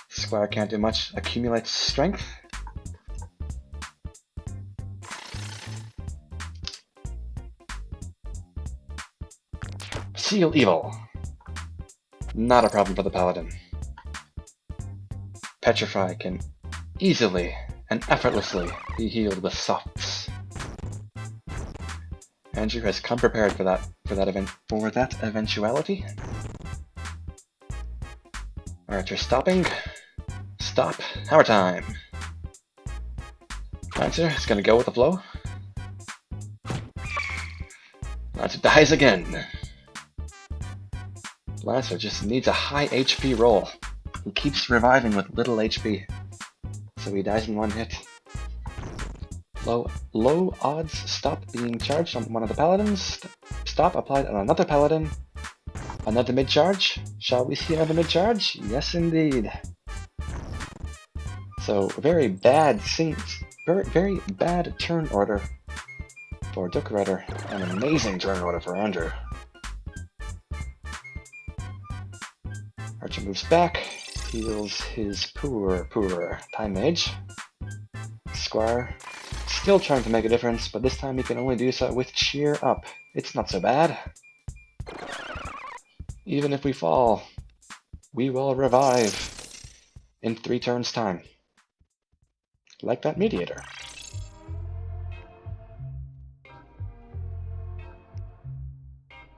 Squire can't do much, accumulates strength. Seal Evil. Not a problem for the Paladin. Petrify can easily and effortlessly be healed with softs. Andrew has come prepared for that eventuality. Archer stopping. Stop. Hammer time. Lancer is gonna go with the flow. Lancer dies again. Lancer just needs a high HP roll. He keeps reviving with little HP, so he dies in 1 hit. Low odds stop being charged on one of the paladins. Stop applied on another paladin. Another mid-charge. Shall we see another mid-charge? Yes, indeed. So very bad very bad turn order for Dokurider. An amazing turn order for Andrew. Archer moves back, heals his poor Time Mage. Squire still trying to make a difference, but this time he can only do so with Cheer Up. It's not so bad. Even if we fall, we will revive in 3 turns' time. Like that mediator.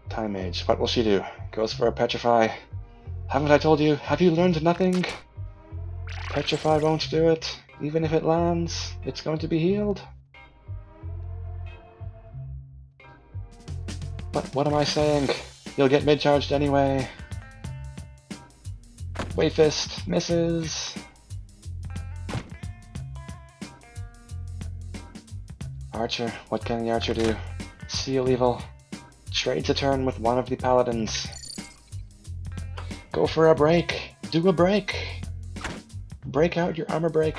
Time Mage, what will she do? Goes for a Petrify. Haven't I told you? Have you learned nothing? Petrify won't do it. Even if it lands, it's going to be healed. But what am I saying? You'll get mid-charged anyway. Wave Fist misses. Archer, what can the Archer do? Seal Evil. Trades a turn with one of the Paladins. Go for a break. Do a break. Break out your armor break.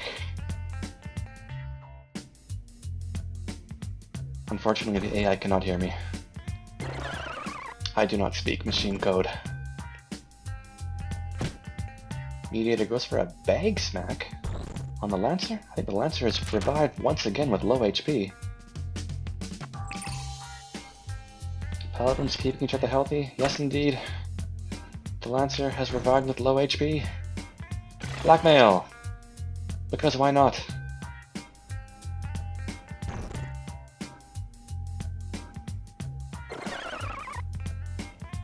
Unfortunately, the AI cannot hear me. I do not speak machine code. Mediator goes for a bag smack on the Lancer. I think the Lancer is revived once again with low HP. Paladins keeping each other healthy. Yes, indeed. The Lancer has revived with low HP. Blackmail! Because why not?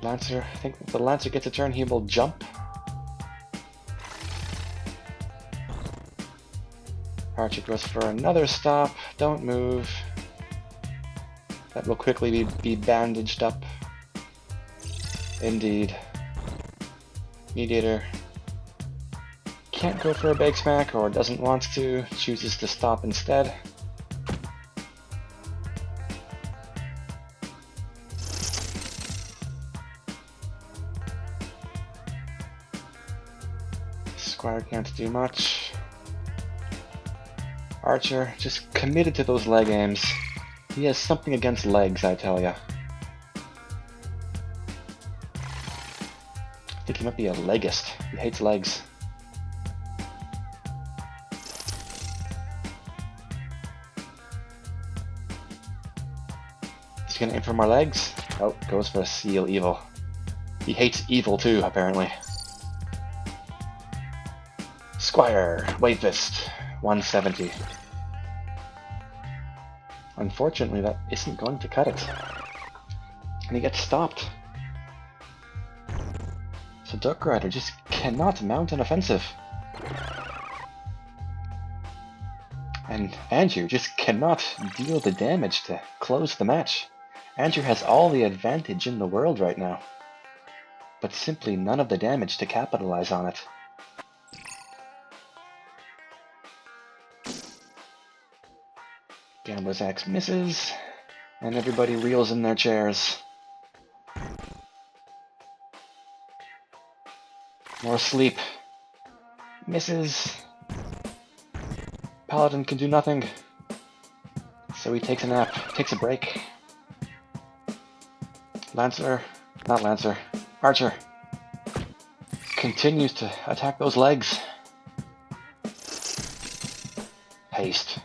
Lancer, I think if the Lancer gets a turn, he will jump. Archer goes for another stop. Don't move. That will quickly be bandaged up. Indeed. Mediator can't go for a big smack or doesn't want to, chooses to stop instead. Squire can't do much. Archer just committed to those leg aims. He has something against legs, I tell ya. I think he might be a legist. He hates legs. He's gonna aim for more legs. Oh, goes for a seal evil. He hates evil too, apparently. Squire, Wave Fist, 170. Unfortunately, that isn't going to cut it. And he gets stopped. So Dokurider just cannot mount an offensive. And Andrew just cannot deal the damage to close the match. Andrew has all the advantage in the world right now, but simply none of the damage to capitalize on it. Gambler's Axe misses, and everybody reels in their chairs. More sleep. Misses. Paladin can do nothing, so he takes a nap, takes a break. Lancer, not Lancer, Archer continues to attack those legs. Haste.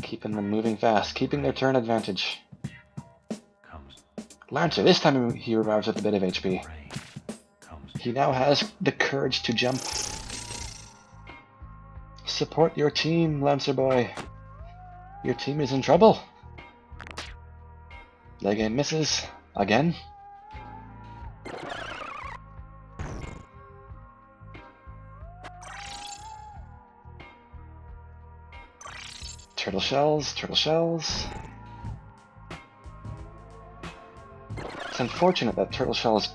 Keeping them moving fast, keeping their turn advantage. Lancer, this time he revives with a bit of HP. He now has the courage to jump. Support your team, Lancer boy. Your team is in trouble. Leg aim misses. Again. Turtle shells, turtle shells. It's unfortunate that turtle shells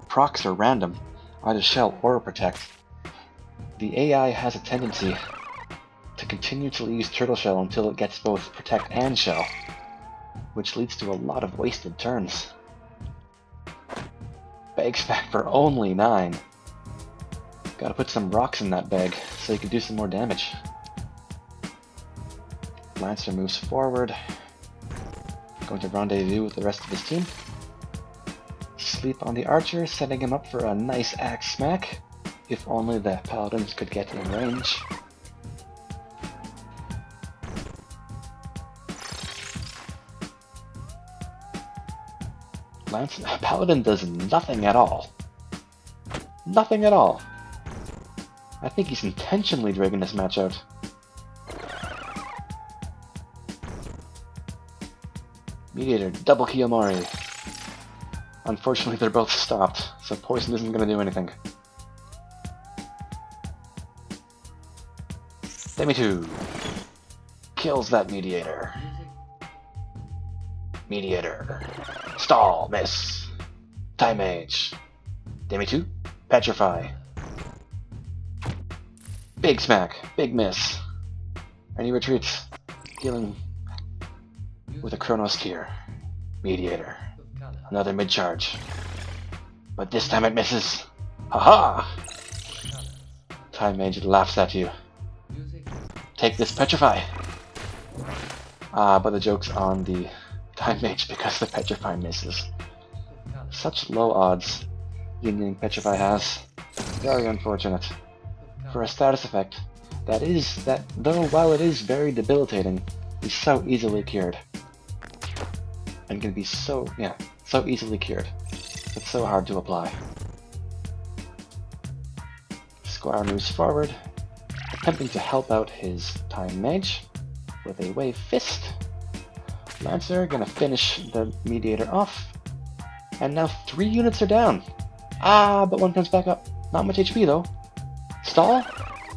procs are random, either shell or protect. The AI has a tendency to continually use turtle shell until it gets both protect and shell, which leads to a lot of wasted turns. Bag spec for only 9. Gotta put some rocks in that bag so you can do some more damage. Lancer moves forward, going to rendezvous with the rest of his team. Sleep on the Archer, setting him up for a nice axe smack, if only the Paladins could get in range. Paladin does nothing at all. Nothing at all. I think he's intentionally dragging this match out. Mediator, double Kiyomori. Unfortunately, they're both stopped, so poison isn't going to do anything. Demi-2 kills that Mediator. Mediator. Stahl, miss. Time Mage. Demi-2, Petrify. Big smack, big miss. And he retreats, healing with a Chronos Tear. Mediator. Another mid-charge. But this time it misses. Haha! Time Mage laughs at you. Take this, Petrify! But the joke's on the Time Mage because the Petrify misses. Such low odds Union Petrify has. Very unfortunate. For a status effect, though while it is very debilitating, is so easily cured. And can be so easily cured. It's so hard to apply. Squire moves forward, attempting to help out his Time Mage with a Wave Fist. Lancer gonna finish the Mediator off. And now 3 units are down. But one comes back up. Not much HP though. Stahl?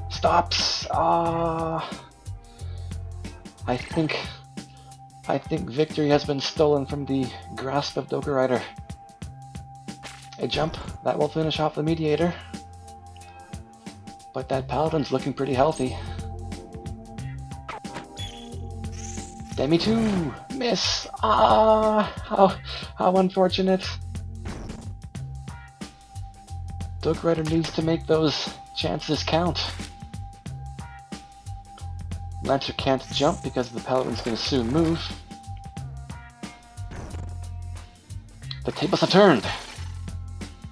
Stops. I think victory has been stolen from the grasp of Dokurider. A jump, that will finish off the Mediator. But that Paladin's looking pretty healthy. Demi 2! Miss! Ah! How unfortunate. Dokurider needs to make those chances count. Lancer can't jump because the Paladin's going to soon move. The tables have turned!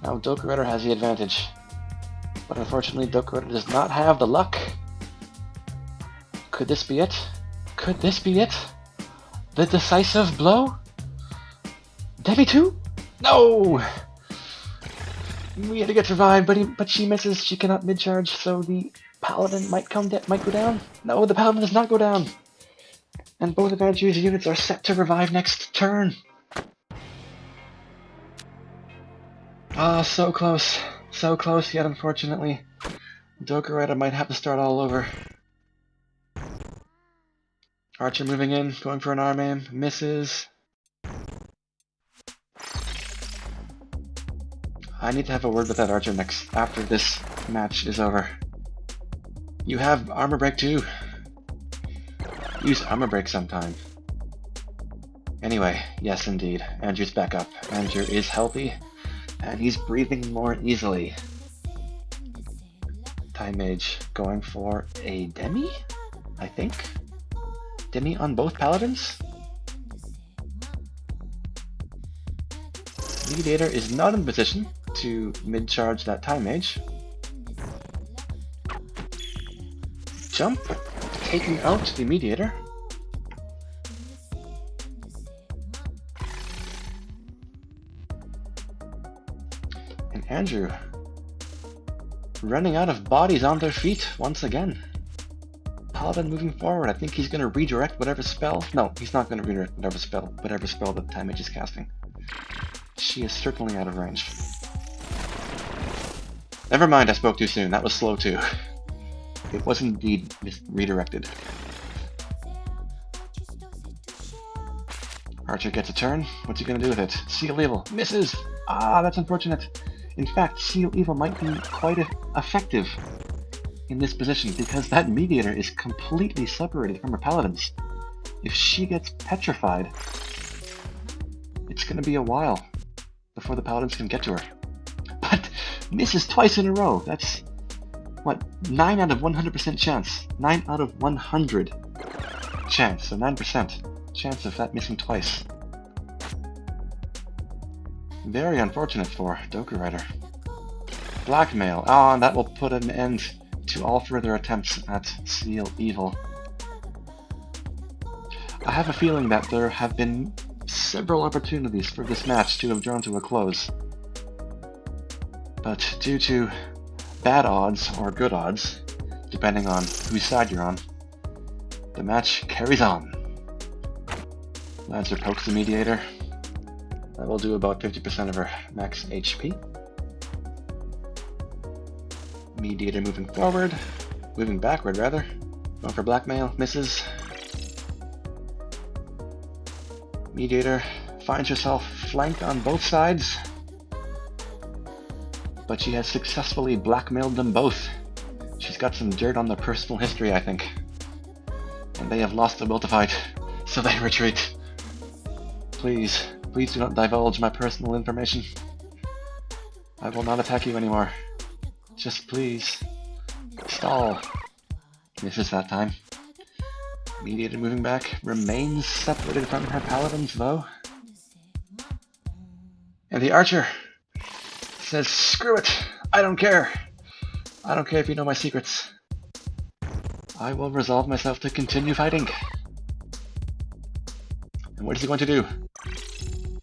Now Dokurider has the advantage. But unfortunately Dokurider does not have the luck. Could this be it? Could this be it? The decisive blow? Demi 2? No! We had to get revived, but she misses. She cannot mid-charge, so the Paladin might go down. No, the Paladin does not go down. And both of our user units are set to revive next turn. Ah, so close. So close, yet unfortunately, Dokurider might have to start all over. Archer moving in, going for an arm aim, misses. I need to have a word with that Archer next, after this match is over. You have armor break too. Use armor break sometime. Anyway, yes indeed, Andrew's back up. Andrew is healthy, and he's breathing more easily. Time Mage going for a Demi, I think? Demi on both Paladins? Mediator is not in position to mid-charge that Time Mage. Jump, taking out the Mediator. And Andrew running out of bodies on their feet once again. Paladin moving forward. I think he's going to redirect whatever spell. No, he's not going to redirect whatever spell that Time Mage is casting. She is certainly out of range. Never mind, I spoke too soon. That was slow too. It was indeed redirected. Archer gets a turn. What's he going to do with it? Seal Evil. Misses! Ah, that's unfortunate. In fact, Seal Evil might be quite effective in this position because that Mediator is completely separated from her Paladins. If she gets petrified, it's going to be a while before the Paladins can get to her. But misses twice in a row. That's, what, 9 out of 100% chance. 9 out of 100 chance, so 9% chance of that missing twice. Very unfortunate for Dokurider. Blackmail. Ah, and that will put an end to all further attempts at Seal Evil. I have a feeling that there have been several opportunities for this match to have drawn to a close. But due to bad odds, or good odds, depending on whose side you're on, the match carries on. Lancer pokes the Mediator. That will do about 50% of her max HP. Mediator moving forward. Moving backward, rather. Going for blackmail. Misses. Mediator finds herself flanked on both sides. But she has successfully blackmailed them both. She's got some dirt on their personal history, I think. And they have lost the will to fight, so they retreat. Please, please do not divulge my personal information. I will not attack you anymore. Just please. Stahl. Misses that time. Mediator moving back. Remains separated from her Paladins, though. And the Archer says, screw it! I don't care! I don't care if you know my secrets. I will resolve myself to continue fighting. And what is he going to do?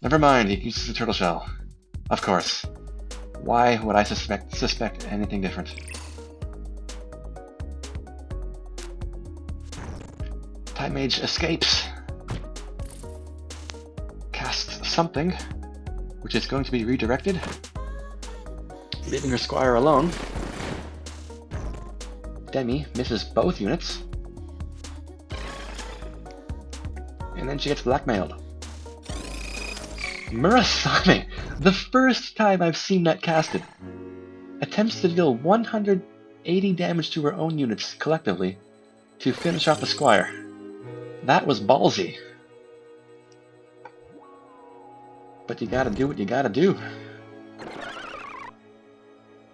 Never mind, he uses the turtle shell. Of course. Why would I suspect anything different? Time Mage escapes. Casts something, which is going to be redirected, leaving her squire alone. Demi misses both units. And then she gets blackmailed. Murasame! The first time I've seen that casted. Attempts to deal 100 80 damage to her own units collectively to finish off the Squire. That was ballsy. But you gotta do what you gotta do.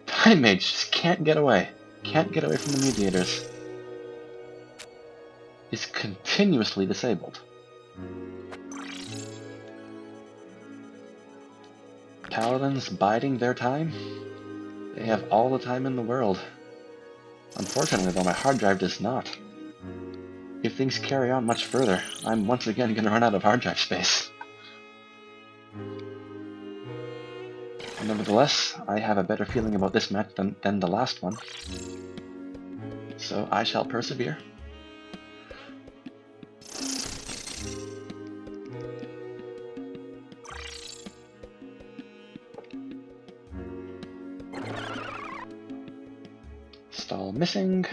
Time Mage just can't get away. Can't get away from the mediators. Is continuously disabled. Paladins biding their time? They have all the time in the world. Unfortunately though, my hard drive does not. If things carry on much further, I'm once again going to run out of hard drive space. Nevertheless, I have a better feeling about this match than the last one. So I shall persevere. Stahl missing.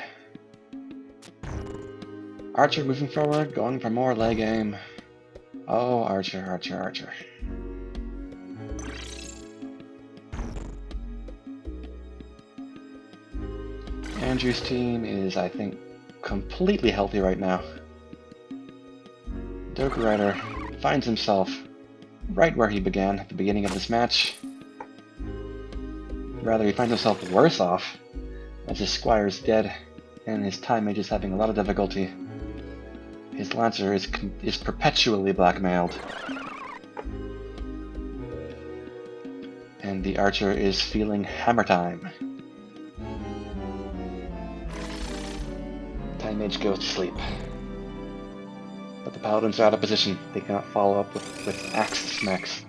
Archer moving forward, going for more leg aim. Oh, Archer, Archer, Archer. Andrew's team is, I think, completely healthy right now. Dokurider finds himself right where he began at the beginning of this match. Rather, he finds himself worse off, as his Squire is dead, and his Time Mage is having a lot of difficulty. His Lancer is perpetually blackmailed. And the Archer is feeling hammer time. Time Mage goes to sleep. But the Paladins are out of position. They cannot follow up with axe smacks.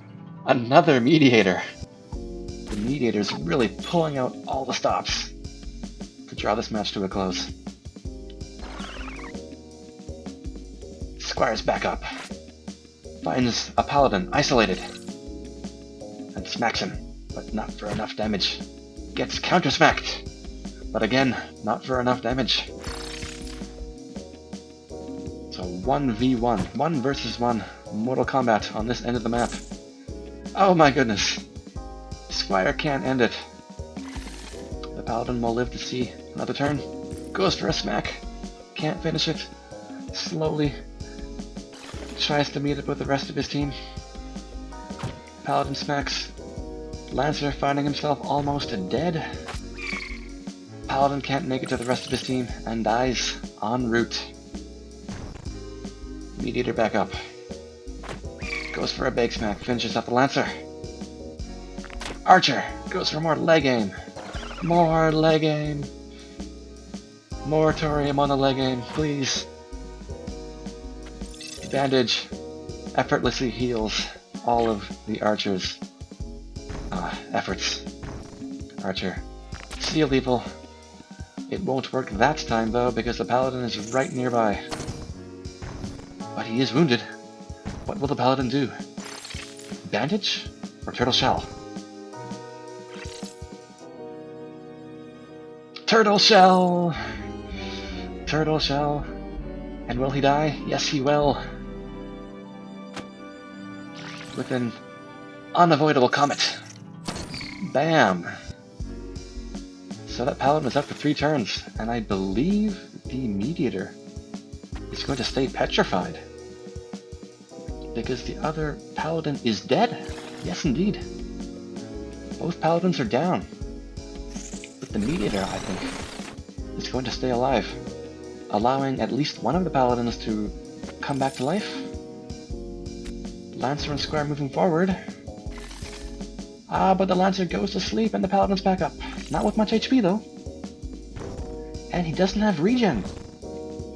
Another Mediator! The Mediator's really pulling out all the stops to draw this match to a close. Squire's back up. Finds a Paladin isolated. And smacks him, but not for enough damage. Gets counter-smacked, but again, not for enough damage. So 1v1, 1 versus 1 Mortal Kombat on this end of the map. Oh my goodness. Squire can't end it. The Paladin will live to see another turn. Goes for a smack. Can't finish it. Slowly tries to meet up with the rest of his team. Paladin smacks. Lancer finding himself almost dead. Paladin can't make it to the rest of his team and dies en route. Mediator back up. Goes for a big smack, finishes up the Lancer. Archer goes for more leg aim. More leg aim. Moratorium on the leg aim, please. Bandage effortlessly heals all of the Archer's efforts. Archer, Seal Evil. It won't work that time though, because the Paladin is right nearby. But he is wounded. What will the Paladin do? Bandage or Turtle Shell? Turtle Shell! Turtle Shell. And will he die? Yes, he will. With an unavoidable comet. Bam! So that Paladin is up for 3 turns, and I believe the Mediator is going to stay petrified. Because the other Paladin is dead. Yes, indeed. Both Paladins are down. But the Mediator, I think, is going to stay alive, allowing at least one of the Paladins to come back to life. Lancer and Squire moving forward. But the Lancer goes to sleep and the Paladin's back up. Not with much HP though. And he doesn't have regen.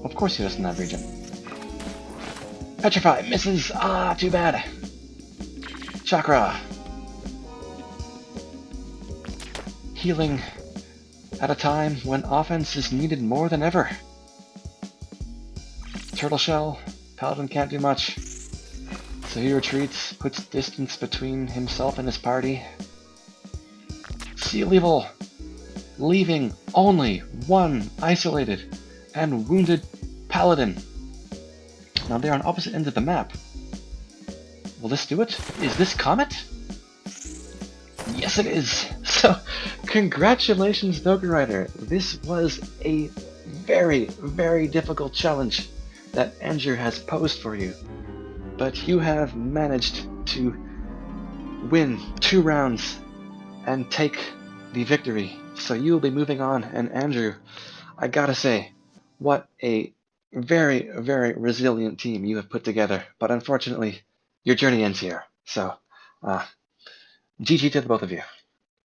Of course he doesn't have regen. Petrify, misses. Too bad. Chakra. Healing at a time when offense is needed more than ever. Turtle Shell. Paladin can't do much. So he retreats, puts distance between himself and his party. Seal Evil, leaving only one isolated and wounded Paladin. Now they're on opposite ends of the map. Will this do it? Is this Comet? Yes it is! So, Congratulations, Dokurider! This was a very, very difficult challenge that Andrew has posed for you. But you have managed to win 2 rounds and take the victory. So you will be moving on, and Andrew, I gotta say, what a very, very resilient team you have put together. But unfortunately, your journey ends here. So, GG to the both of you.